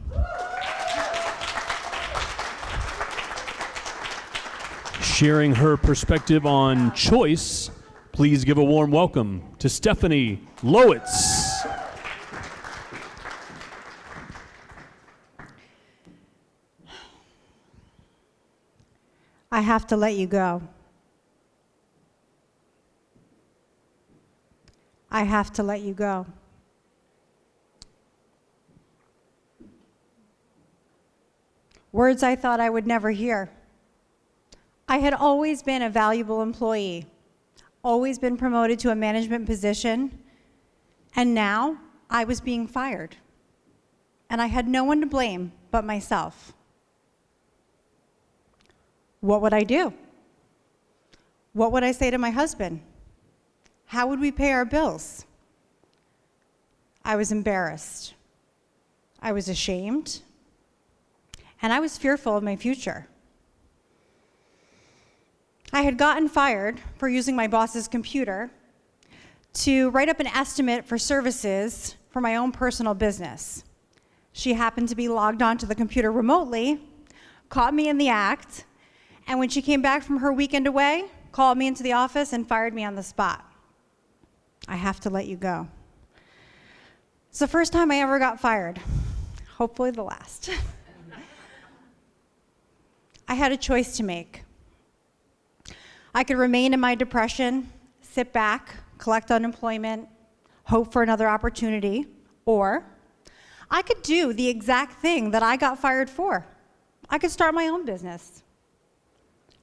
Sharing her perspective on choice, please give a warm welcome to Stephanie Lowitz. I have to let you go. I I have to let you go. Words I thought I would never hear. I had always been a valuable employee, always been promoted to a management position, and now I was being fired. And I had no one to blame but myself. What would I do? What would I say to my husband? How would we pay our bills? I was embarrassed. I was ashamed. And I was fearful of my future. I had gotten fired for using my boss's computer to write up an estimate for services for my own personal business. She happened to be logged onto the computer remotely, caught me in the act, and when she came back from her weekend away, called me into the office and fired me on the spot. I have to let you go. It's the first time I ever got fired. Hopefully the last. I had a choice to make. I could remain in my depression, sit back, collect unemployment, hope for another opportunity, or I could do the exact thing that I got fired for. I could start my own business,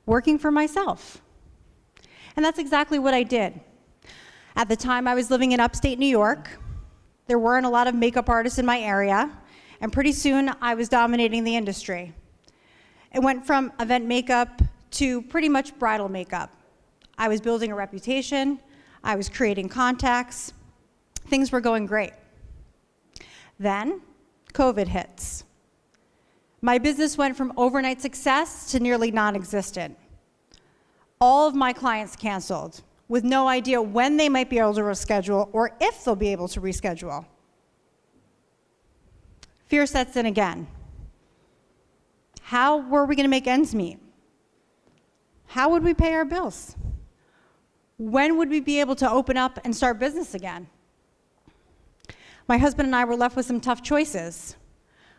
working for myself. And that's exactly what I did. At the time, I was living in upstate New York. There weren't a lot of makeup artists in my area, and pretty soon I was dominating the industry. It went from event makeup to pretty much bridal makeup. I was building a reputation, I was creating contacts, things were going great. Then, COVID hits. My business went from overnight success to nearly non-existent. All of my clients canceled, with no idea when they might be able to reschedule or if they'll be able to reschedule. Fear sets in again. How were we going to make ends meet? How would we pay our bills? When would we be able to open up and start business again? My husband and I were left with some tough choices.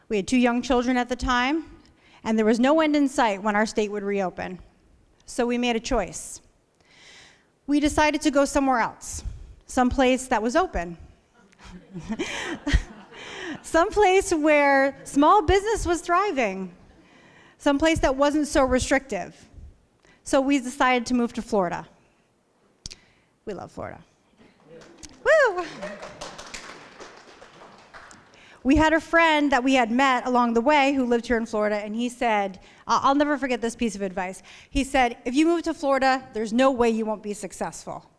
We had 2 young children at the time, and there was no end in sight when our state would reopen. So we made a choice. We decided to go somewhere else, someplace that was open. Someplace where small business was thriving. Someplace that wasn't so restrictive. So we decided to move to Florida. We love Florida. Woo! We had a friend that we had met along the way who lived here in Florida, and he said, I'll never forget this piece of advice. He said, if you move to Florida, there's no way you won't be successful.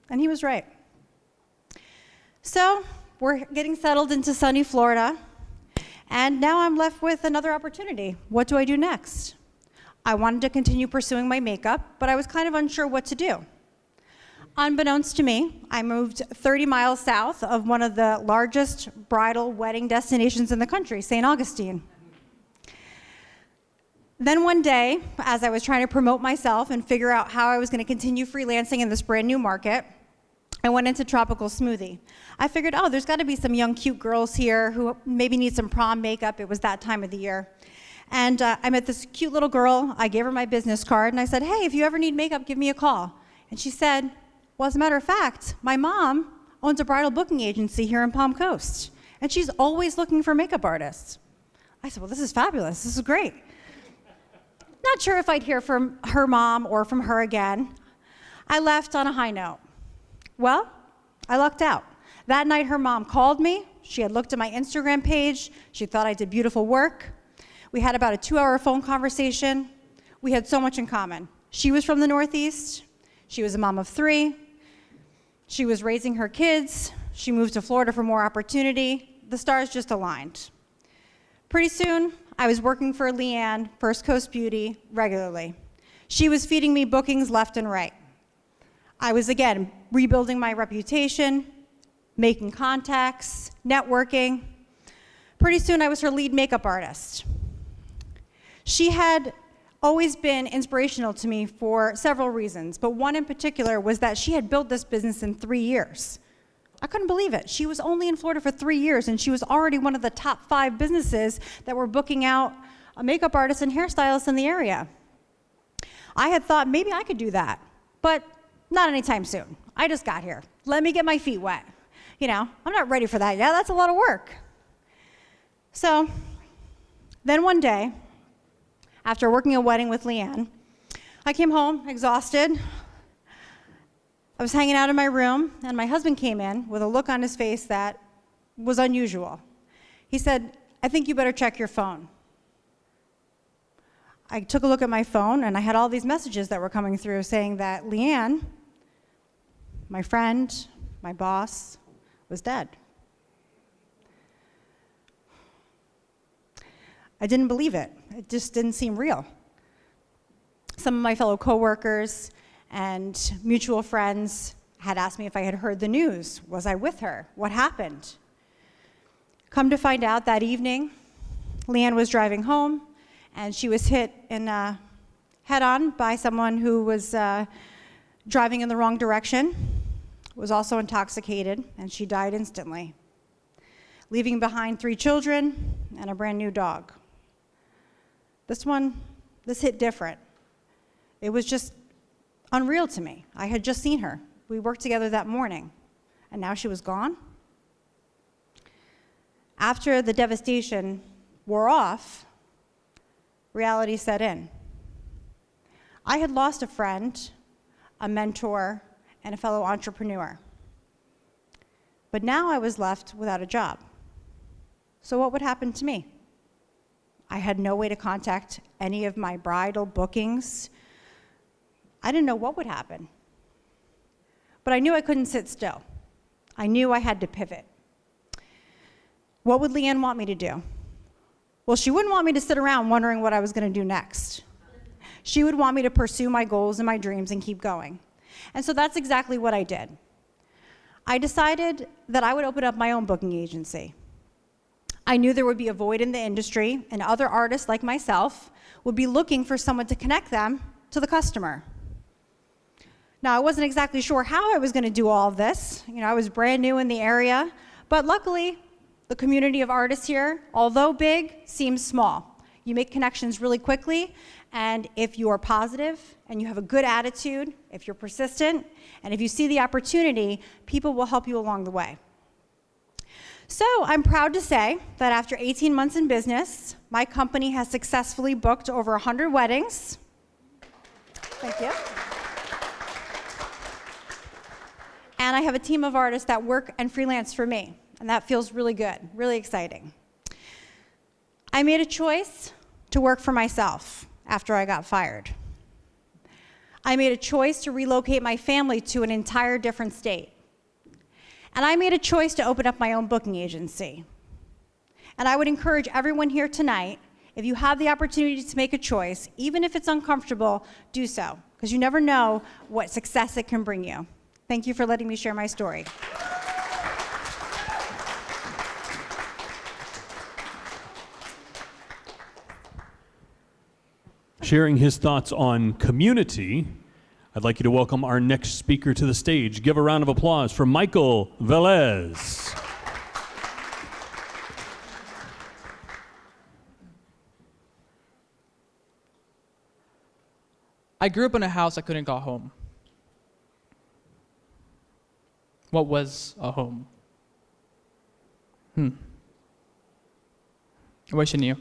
And he was right. So we're getting settled into sunny Florida, and now I'm left with another opportunity. What do I do next? I wanted to continue pursuing my makeup, but I was kind of unsure what to do. Unbeknownst to me, I moved 30 miles south of one of the largest bridal wedding destinations in the country, St. Augustine. Then one day, as I was trying to promote myself and figure out how I was going to continue freelancing in this brand new market, I went into Tropical Smoothie. I figured, oh, there's got to be some young, cute girls here who maybe need some prom makeup. It was that time of the year. And I met this cute little girl. I gave her my business card, and I said, hey, if you ever need makeup, give me a call. And she said, well, as a matter of fact, my mom owns a bridal booking agency here in Palm Coast, and she's always looking for makeup artists. I said, well, this is fabulous. This is great. Not sure if I'd hear from her mom or from her again. I left on a high note. Well, I lucked out. That night, her mom called me. She had looked at my Instagram page. She thought I did beautiful work. We had about a 2-hour phone conversation. We had so much in common. She was from the Northeast. She was a mom of 3. She was raising her kids. She moved to Florida for more opportunity. The stars just aligned. Pretty soon, I was working for Leanne, First Coast Beauty, regularly. She was feeding me bookings left and right. I was, again, rebuilding my reputation, making contacts, networking. Pretty soon, I was her lead makeup artist. She had always been inspirational to me for several reasons, but one in particular was that she had built this business in 3 years. I couldn't believe it. She was only in Florida for 3 years, and she was already one of the top 5 businesses that were booking out makeup artists and hairstylists in the area. I had thought maybe I could do that, but not anytime soon. I just got here. Let me get my feet wet. I'm not ready for that yet. That's a lot of work. So then one day, after working a wedding with Leanne, I came home exhausted. I was hanging out in my room, and my husband came in with a look on his face that was unusual. He said, "I think you better check your phone." I took a look at my phone, and I had all these messages that were coming through saying that Leanne, my friend, my boss, was dead. I didn't believe it. It just didn't seem real. Some of my fellow coworkers and mutual friends had asked me if I had heard the news. Was I with her? What happened? Come to find out, that evening, Leanne was driving home, and she was hit head-on by someone who was driving in the wrong direction, was also intoxicated, and she died instantly, leaving behind 3 children and a brand new dog. This hit different. It was just unreal to me. I had just seen her. We worked together that morning, and now she was gone. After the devastation wore off, reality set in. I had lost a friend, a mentor, and a fellow entrepreneur. But now I was left without a job. So what would happen to me? I had no way to contact any of my bridal bookings. I didn't know what would happen. But I knew I couldn't sit still. I knew I had to pivot. What would Leanne want me to do? Well, she wouldn't want me to sit around wondering what I was going to do next. She would want me to pursue my goals and my dreams and keep going. And so that's exactly what I did. I decided that I would open up my own booking agency. I knew there would be a void in the industry, and other artists like myself would be looking for someone to connect them to the customer. Now, I wasn't exactly sure how I was going to do all of this. I was brand new in the area, but luckily, the community of artists here, although big, seems small. You make connections really quickly, and if you are positive and you have a good attitude, if you're persistent, and if you see the opportunity, people will help you along the way. So I'm proud to say that after 18 months in business, my company has successfully booked over 100 weddings. Thank you. And I have a team of artists that work and freelance for me, and that feels really good, really exciting. I made a choice to work for myself after I got fired. I made a choice to relocate my family to an entire different state. And I made a choice to open up my own booking agency. And I would encourage everyone here tonight, if you have the opportunity to make a choice, even if it's uncomfortable, do so, because you never know what success it can bring you. Thank you for letting me share my story. Sharing his thoughts on community, I'd like you to welcome our next speaker to the stage. Give a round of applause for Michael Velez. I grew up in a house I couldn't call home. What was a home? I wish I knew.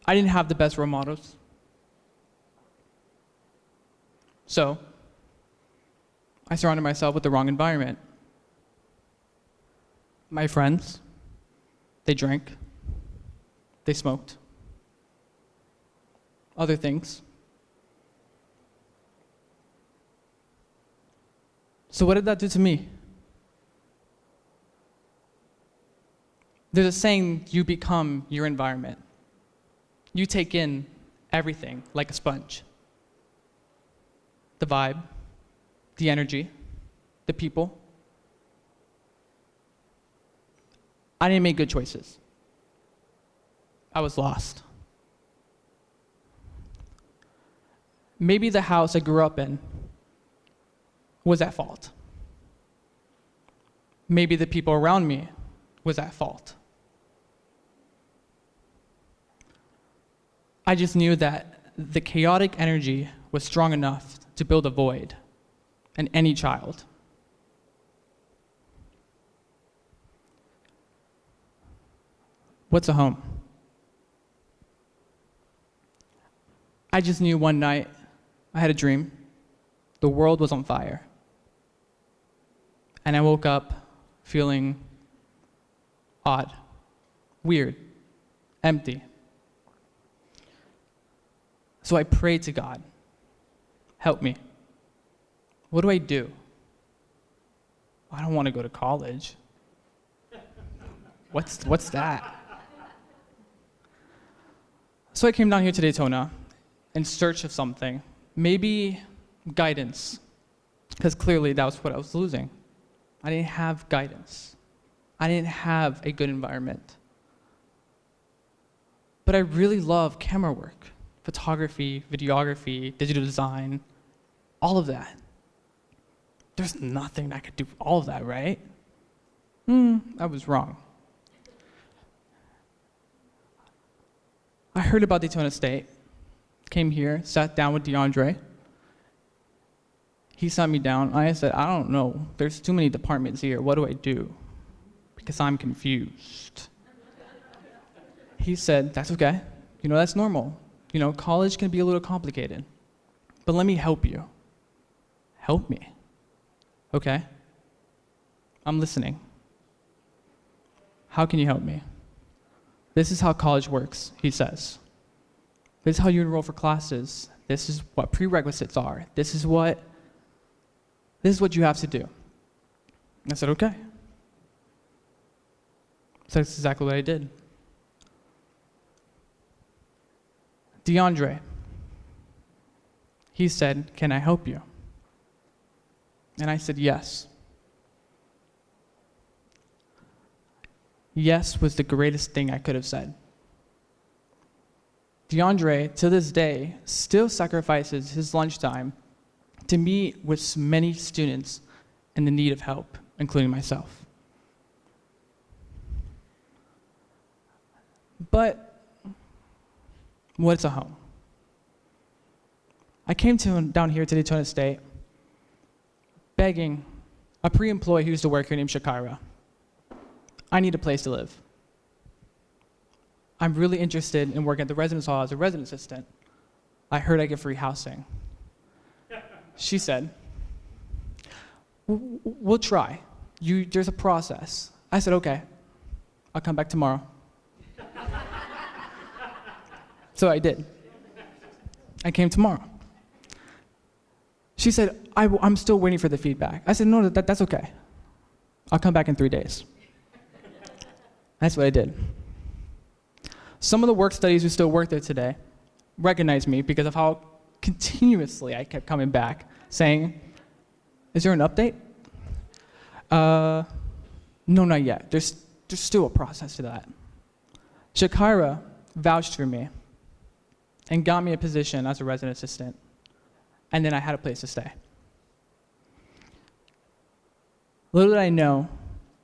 I didn't have the best role models. So, I surrounded myself with the wrong environment. My friends, they drank, they smoked, other things. So what did that do to me? There's a saying, you become your environment. You take in everything like a sponge. The vibe, the energy, the people. I didn't make good choices. I was lost. Maybe the house I grew up in was at fault. Maybe the people around me was at fault. I just knew that the chaotic energy was strong enough to build a void, and any child. What's a home? I just knew one night I had a dream. The world was on fire. And I woke up feeling odd, weird, empty. So I prayed to God, help me. What do I do? I don't want to go to college. What's that? So I came down here to Daytona in search of something, maybe guidance, because clearly that was what I was losing. I didn't have guidance. I didn't have a good environment. But I really love camera work, photography, videography, digital design, all of that. There's nothing that could do all of that, right? I was wrong. I heard about Daytona State, came here, sat down with DeAndre. He sat me down. I said, I don't know. There's too many departments here. What do I do? Because I'm confused. He said, that's okay. That's normal. College can be a little complicated. But let me help you. Help me. Okay? I'm listening. How can you help me? This is how college works, he says. This is how you enroll for classes. This is what prerequisites are. This is what you have to do. I said, okay. So that's exactly what I did. DeAndre, he said, can I help you? And I said, yes. Yes was the greatest thing I could have said. DeAndre, to this day, still sacrifices his lunchtime to meet with many students in the need of help, including myself. But what's a home? I came down here to Daytona State begging a pre-employee who used to work here named Shakira. I need a place to live. I'm really interested in working at the residence hall as a resident assistant. I heard I get free housing. She said, we'll try. There's a process. I said, okay, I'll come back tomorrow. So I did. I came tomorrow. She said, I'm still waiting for the feedback. I said, no, that's okay. I'll come back in 3 days. That's what I did. Some of the work studies who still work there today recognize me because of how continuously I kept coming back saying, is there an update? No, not yet. There's still a process to that. Shakira vouched for me and got me a position as a resident assistant. And then I had a place to stay. Little did I know,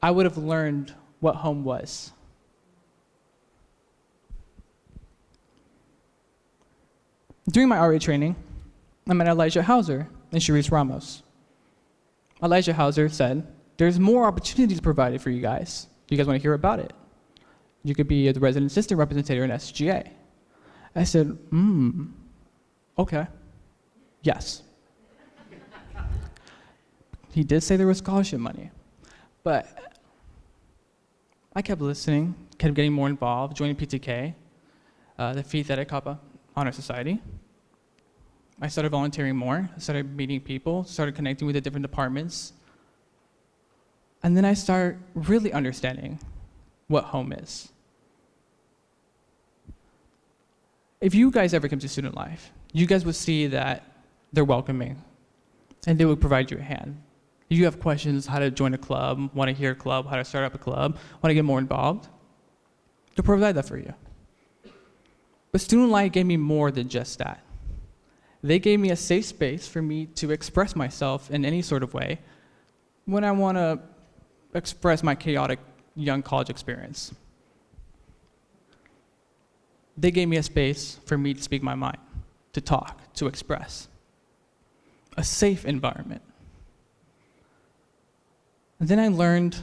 I would have learned what home was. During my RA training, I met Elijah Hauser and Sharice Ramos. Elijah Hauser said, there's more opportunities provided for you guys. Do you guys want to hear about it? You could be the resident assistant representative in SGA. I said, okay, yes. He did say there was scholarship money, but I kept listening, kept getting more involved, joining PTK, the Phi Theta Kappa Honor Society. I started volunteering more, I started meeting people, started connecting with the different departments. And then I started really understanding what home is. If you guys ever come to student life, you guys would see that they're welcoming and they would provide you a hand. If you have questions, how to join a club, want to hear a club, how to start up a club, want to get more involved, they'll provide that for you. But student life gave me more than just that. They gave me a safe space for me to express myself in any sort of way when I want to express my chaotic young college experience. They gave me a space for me to speak my mind, to talk, to express. A safe environment. And then I learned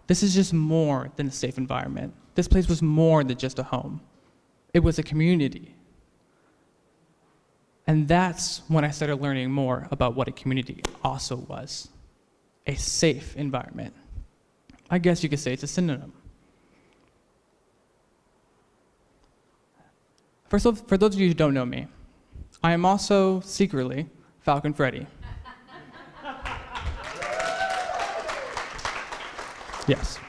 this is just more than a safe environment. This place was more than just a home. It was a community. And that's when I started learning more about what a community also was. A safe environment. I guess you could say it's a synonym. For those of you who don't know me, I am also secretly Falcon Freddy. Yes.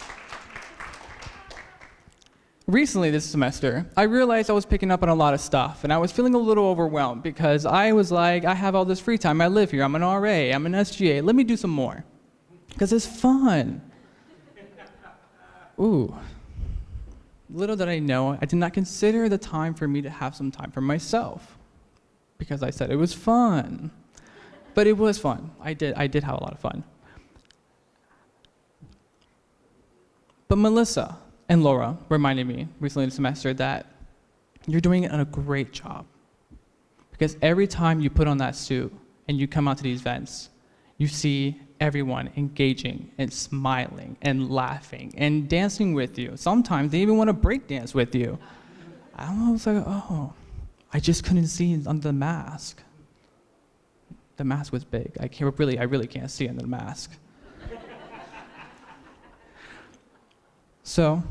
Recently this semester, I realized I was picking up on a lot of stuff, and I was feeling a little overwhelmed because I was like, I have all this free time, I live here, I'm an RA, I'm an SGA, let me do some more. Because it's fun. Ooh. Little did I know, I did not consider the time for me to have some time for myself. Because I said it was fun. But it was fun. I did have a lot of fun. But Melissa and Laura reminded me recently this semester that you're doing a great job. Because every time you put on that suit and you come out to these events, you see everyone engaging and smiling and laughing and dancing with you. Sometimes they even want to break dance with you. I was like, oh, I just couldn't see under the mask. The mask was big. I really can't see under the mask. So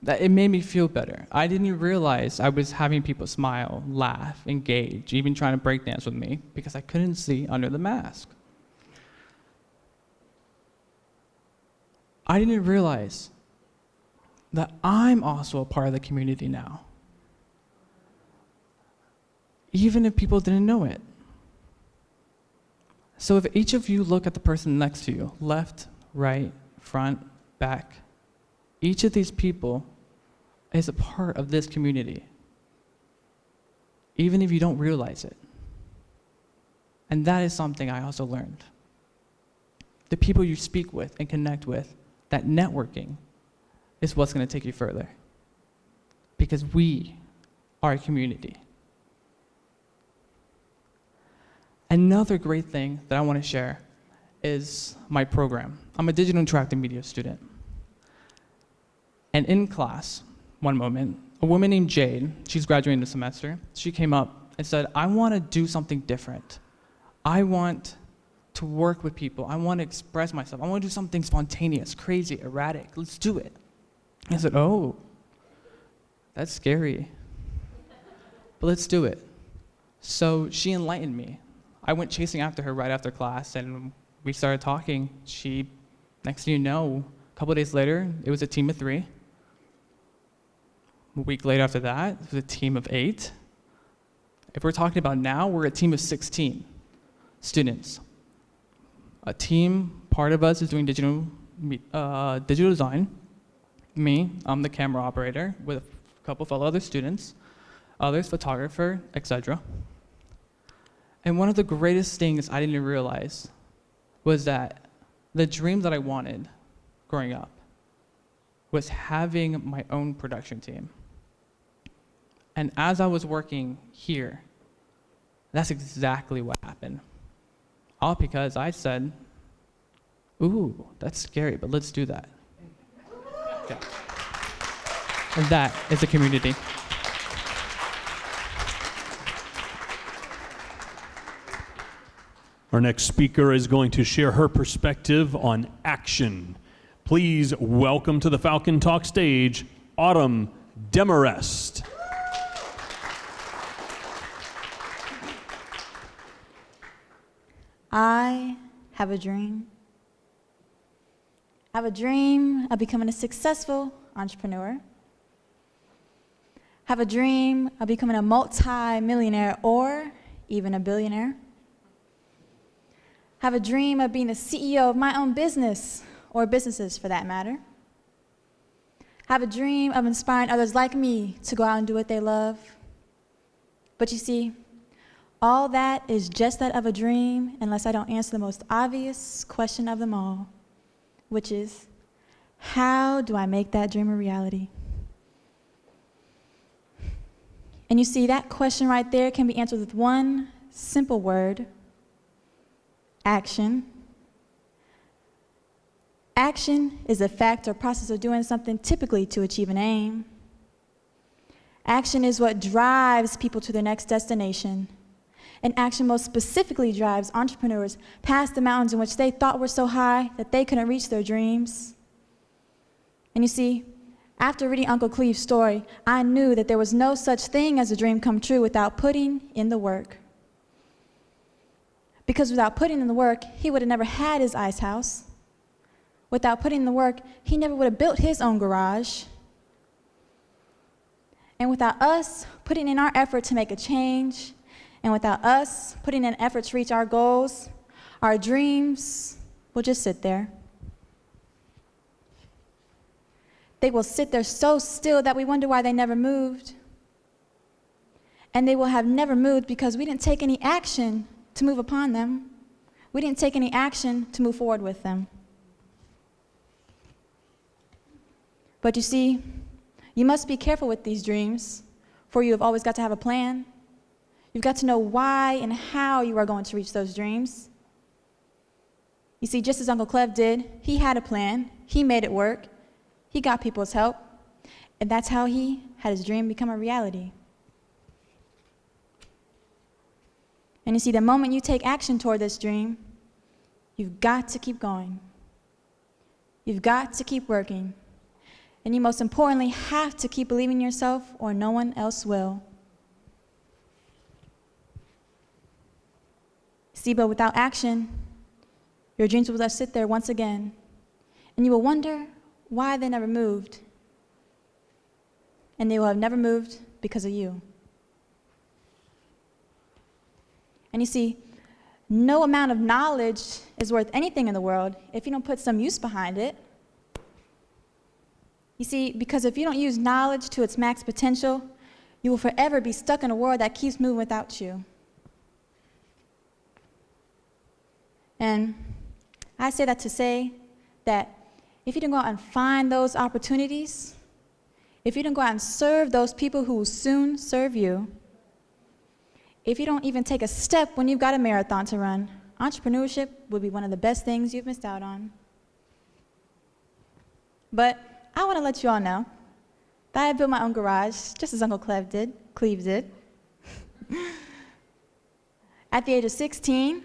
it made me feel better. I didn't realize I was having people smile, laugh, engage, even trying to break dance with me because I couldn't see under the mask. I didn't realize that I'm also a part of the community now, even if people didn't know it. So if each of you look at the person next to you, left, right, front, back, each of these people is a part of this community, even if you don't realize it. And that is something I also learned. The people you speak with and connect with, that networking is what's going to take you further. Because we are a community. Another great thing that I want to share is my program. I'm a digital interactive media student. And in class, one moment, a woman named Jade, she's graduating this semester, she came up and said, I want to do something different. I want to work with people. I want to express myself. I want to do something spontaneous, crazy, erratic. Let's do it. I said, oh, that's scary. But let's do it. So she enlightened me. I went chasing after her right after class, and we started talking. Next thing you know, a couple of days later, it was a team of 3. A week later after that, it was a team of 8. If we're talking about now, we're a team of 16 students. A team, part of us is doing digital design. Me, I'm the camera operator with a couple of other students, others photographer, etc. And one of the greatest things I didn't realize was that the dream that I wanted growing up was having my own production team. And as I was working here, that's exactly what happened. All because I said, ooh, that's scary, but let's do that. Okay. And that is a community. Our next speaker is going to share her perspective on action. Please welcome to the Falcon Talk stage, Autumn Demarest. I have a dream. I have a dream of becoming a successful entrepreneur. Have a dream of becoming a multi-millionaire or even a billionaire. Have a dream of being the CEO of my own business, or businesses for that matter. Have a dream of inspiring others like me to go out and do what they love. But you see, all that is just that of a dream unless I don't answer the most obvious question of them all, which is, how do I make that dream a reality? And you see, that question right there can be answered with one simple word: action. Action is a fact or process of doing something typically to achieve an aim. Action is what drives people to their next destination. And action most specifically drives entrepreneurs past the mountains in which they thought were so high that they couldn't reach their dreams. And you see, after reading Uncle Cleve's story, I knew that there was no such thing as a dream come true without putting in the work. Because without putting in the work, he would have never had his ice house. Without putting in the work, he never would have built his own garage. And without us putting in our effort to make a change, and without us putting in effort to reach our goals, our dreams will just sit there. They will sit there so still that we wonder why they never moved. And they will have never moved because we didn't take any action to move upon them. We didn't take any action to move forward with them. But you see, you must be careful with these dreams, for you have always got to have a plan. You've got to know why and how you are going to reach those dreams. You see, just as Uncle Cleve did, he had a plan, he made it work, he got people's help, and that's how he had his dream become a reality. And you see, the moment you take action toward this dream, you've got to keep going. You've got to keep working. And you most importantly have to keep believing in yourself or no one else will. See, but without action, your dreams will just sit there once again, and you will wonder why they never moved. And they will have never moved because of you. And you see, no amount of knowledge is worth anything in the world if you don't put some use behind it. You see, because if you don't use knowledge to its max potential, you will forever be stuck in a world that keeps moving without you. And I say that to say that if you don't go out and find those opportunities, if you don't go out and serve those people who will soon serve you, if you don't even take a step when you've got a marathon to run, entrepreneurship would be one of the best things you've missed out on. But I want to let you all know that I built my own garage, just as Uncle Cleve did. At the age of 16,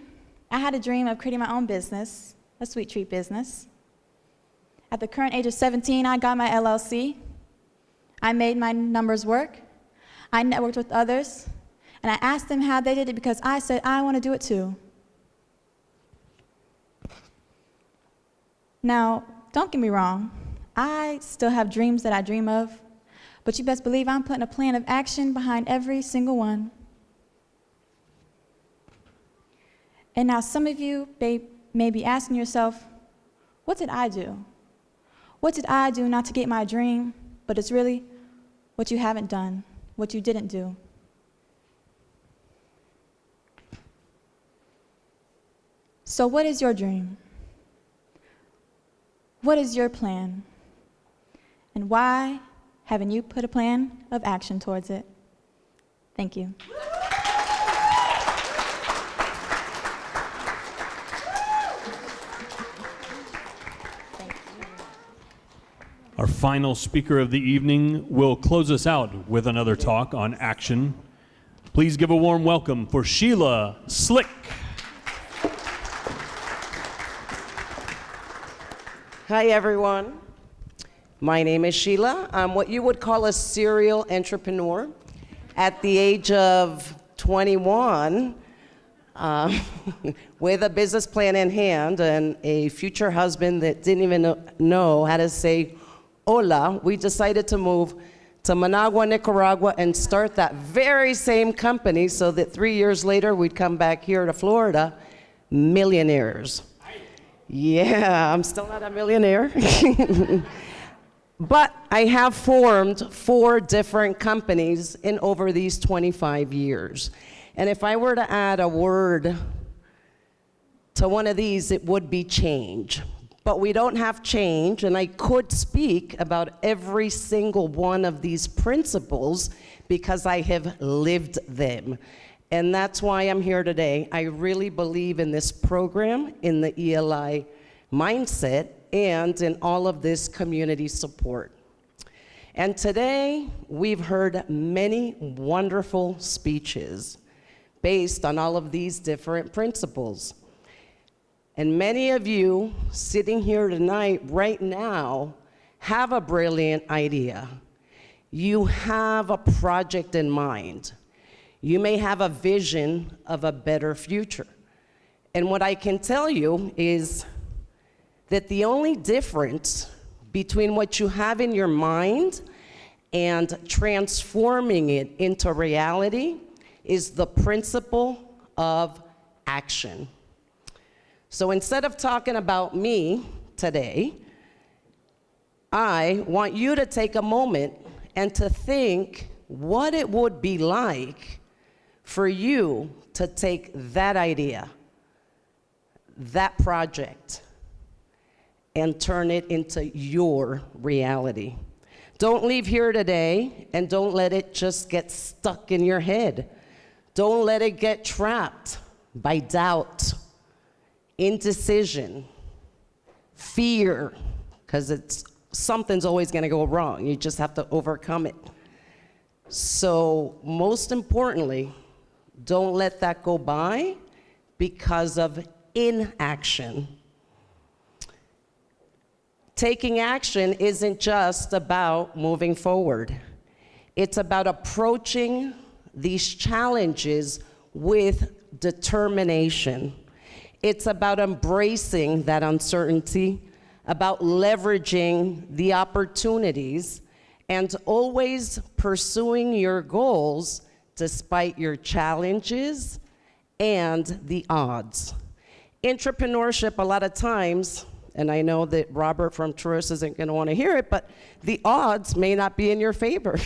I had a dream of creating my own business, a sweet treat business. At the current age of 17, I got my LLC. I made my numbers work. I networked with others, and I asked them how they did it because I said, I want to do it too. Now, don't get me wrong. I still have dreams that I dream of, but you best believe I'm putting a plan of action behind every single one. And now some of you may be asking yourself, what did I do? What did I do not to get my dream? But it's really what you haven't done, what you didn't do. So what is your dream? What is your plan? And why haven't you put a plan of action towards it? Thank you. Our final speaker of the evening will close us out with another talk on action. Please give a warm welcome for Sheila Slick. Hi, everyone. My name is Sheila. I'm what you would call a serial entrepreneur. At the age of 21, with a business plan in hand and a future husband that didn't even know how to say hola, we decided to move to Managua, Nicaragua, and start that very same company so that 3 years later we'd come back here to Florida, millionaires. Yeah, I'm still not a millionaire. But I have formed 4 different companies in over these 25 years. And if I were to add a word to one of these, it would be change. But we don't have change, and I could speak about every single one of these principles because I have lived them. And that's why I'm here today. I really believe in this program, in the ELI mindset, and in all of this community support. And today, we've heard many wonderful speeches based on all of these different principles. And many of you sitting here tonight, right now, have a brilliant idea. You have a project in mind. You may have a vision of a better future. And what I can tell you is that the only difference between what you have in your mind and transforming it into reality is the principle of action. So instead of talking about me today, I want you to take a moment and to think what it would be like for you to take that idea, that project, and turn it into your reality. Don't leave here today and don't let it just get stuck in your head. Don't let it get trapped by doubt, indecision, fear, because something's always going to go wrong. You just have to overcome it. So most importantly, don't let that go by because of inaction. Taking action isn't just about moving forward. It's about approaching these challenges with determination. It's about embracing that uncertainty, about leveraging the opportunities, and always pursuing your goals despite your challenges and the odds. Entrepreneurship, a lot of times, and I know that Robert from Truist isn't going to want to hear it, but the odds may not be in your favor,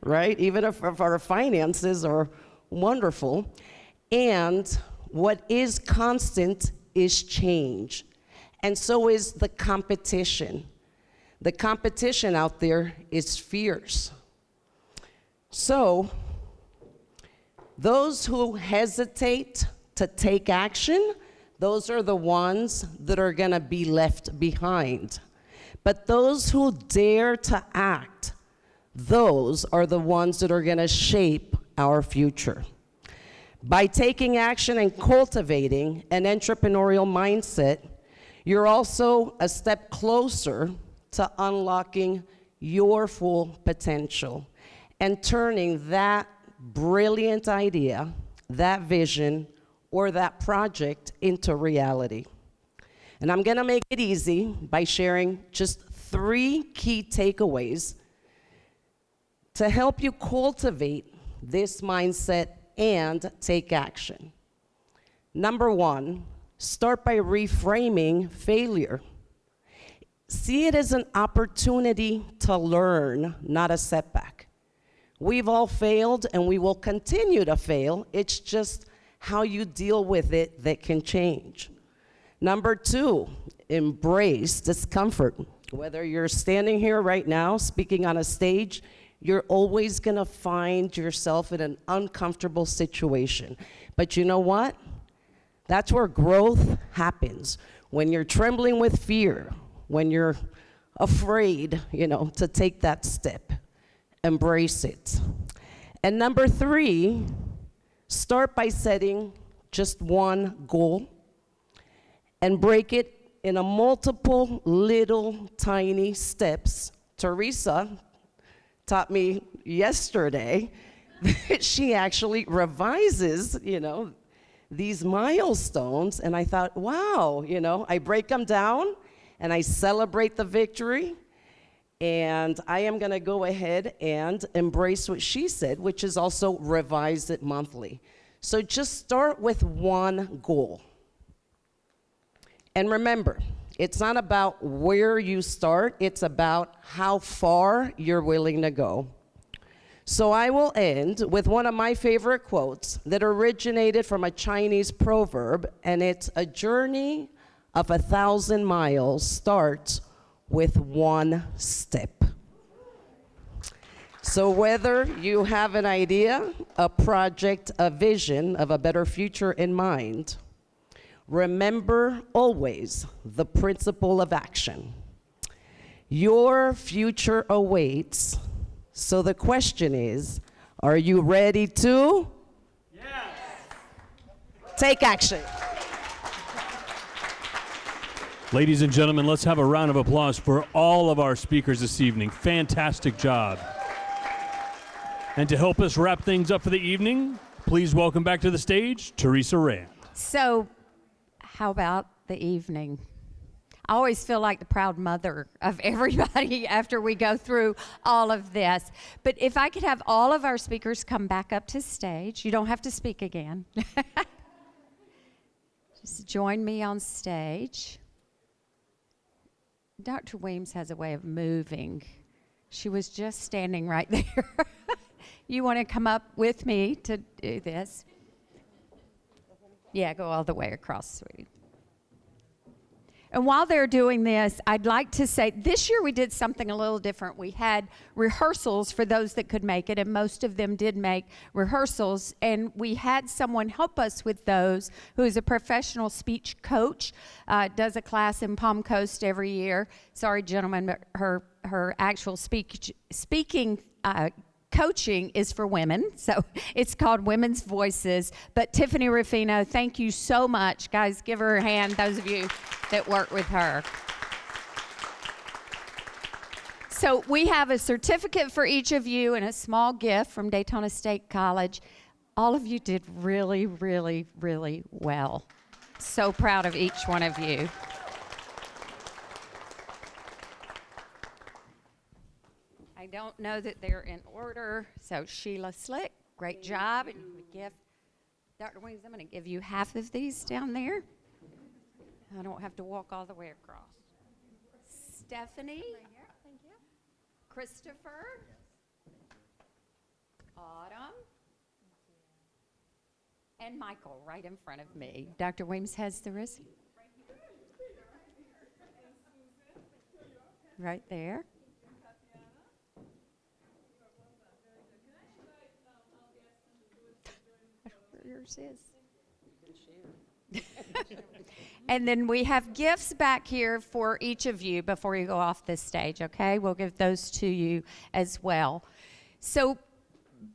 right? Even if our finances are wonderful. And what is constant is change. And so is the competition. The competition out there is fierce. So, those who hesitate to take action, those are the ones that are going to be left behind. But those who dare to act, those are the ones that are going to shape our future. By taking action and cultivating an entrepreneurial mindset, you're also a step closer to unlocking your full potential and turning that brilliant idea, that vision, or that project into reality. And I'm gonna make it easy by sharing just 3 key takeaways to help you cultivate this mindset and take action. Number 1, start by reframing failure. See it as an opportunity to learn, not a setback. We've all failed and we will continue to fail. It's just how you deal with it that can change. Number 2, embrace discomfort. Whether you're standing here right now, speaking on a stage, you're always gonna find yourself in an uncomfortable situation. But you know what? That's where growth happens. When you're trembling with fear, when you're afraid, to take that step, embrace it. And number 3, start by setting just one goal and break it in a multiple little tiny steps. Teresa taught me yesterday that she actually revises, these milestones. And I thought, wow, I break them down and I celebrate the victory. And I am going to go ahead and embrace what she said, which is also revise it monthly. So just start with one goal. And remember, it's not about where you start, it's about how far you're willing to go. So I will end with one of my favorite quotes that originated from a Chinese proverb, and it's a journey of 1,000 miles starts with one step. So whether you have an idea, a project, a vision of a better future in mind, remember always the principle of action. Your future awaits, so the question is, are you ready to? Yes. Take action. Ladies and gentlemen, let's have a round of applause for all of our speakers this evening. Fantastic job. And to help us wrap things up for the evening, please welcome back to the stage, Teresa Rand. So, how about the evening? I always feel like the proud mother of everybody after we go through all of this. But if I could have all of our speakers come back up to stage, you don't have to speak again. Just join me on stage. Dr. Weems has a way of moving. She was just standing right there. You want to come up with me to do this? Yeah, go all the way across, sweetie. And while they're doing this, I'd like to say, this year we did something a little different. We had rehearsals for those that could make it, and most of them did make rehearsals. And we had someone help us with those who is a professional speech coach, does a class in Palm Coast every year. Sorry, gentlemen, but her actual speaking coaching is for women, so it's called Women's Voices. But Tiffany Ruffino, thank you so much. Guys, give her a hand, those of you that work with her. So we have a certificate for each of you and a small gift from Daytona State College. All of you did really, really, really well. So proud of each one of you. I don't know that they're in order. So Sheila Slick, great job. And the gift, Dr. Weems, I'm going to give you half of these down there. I don't have to walk all the way across. Stephanie, thank you. Christopher, Autumn, and Michael right in front of me. Dr. Weems has the receipt. Right there. Yours is. And then we have gifts back here for each of you before you go off this stage, okay? We'll give those to you as well. So,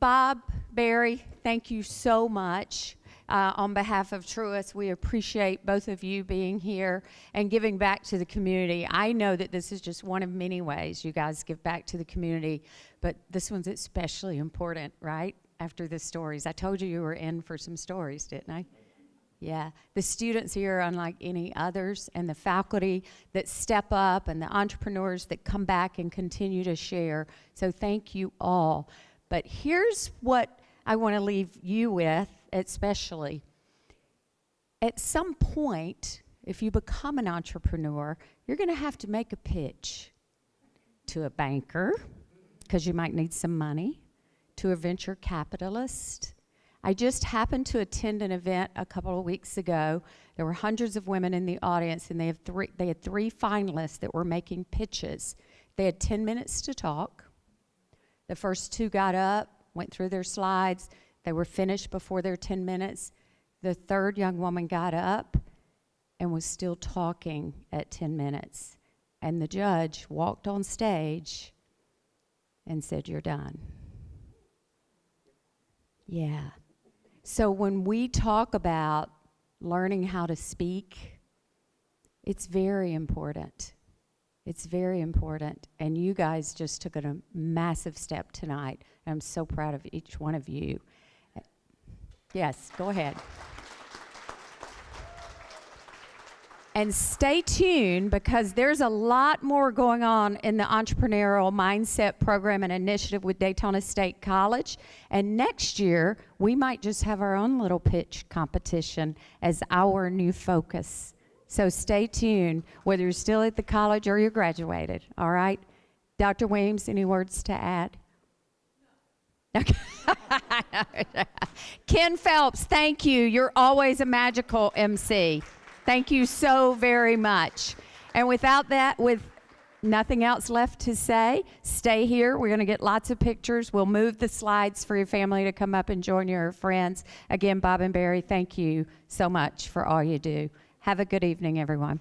Bob, Barry, thank you so much. On behalf of Truist, we appreciate both of you being here and giving back to the community. I know that this is just one of many ways you guys give back to the community, but this one's especially important, right? After the stories. I told you were in for some stories, didn't I? Yeah. The students here are unlike any others, and the faculty that step up and the entrepreneurs that come back and continue to share. So thank you all. But here's what I want to leave you with, especially. At some point, if you become an entrepreneur, you're going to have to make a pitch to a banker, because you might need some money, to a venture capitalist. I just happened to attend an event a couple of weeks ago. There were hundreds of women in the audience, and they had three finalists that were making pitches. They had 10 minutes to talk. The first two got up, went through their slides. They were finished before their 10 minutes. The third young woman got up and was still talking at 10 minutes. And the judge walked on stage and said, "You're done." Yeah. So when we talk about learning how to speak, it's very important. It's very important. And you guys just took a massive step tonight. I'm so proud of each one of you. Yes, go ahead. And stay tuned, because there's a lot more going on in the Entrepreneurial Mindset Program and Initiative with Daytona State College. And next year, we might just have our own little pitch competition as our new focus. So stay tuned, whether you're still at the college or you're graduated, all right? Dr. Weems, any words to add? Ken Phelps, thank you. You're always a magical MC. Thank you so very much. And without that, with nothing else left to say, stay here. We're going to get lots of pictures. We'll move the slides for your family to come up and join your friends. Again, Bob and Barry, thank you so much for all you do. Have a good evening, everyone.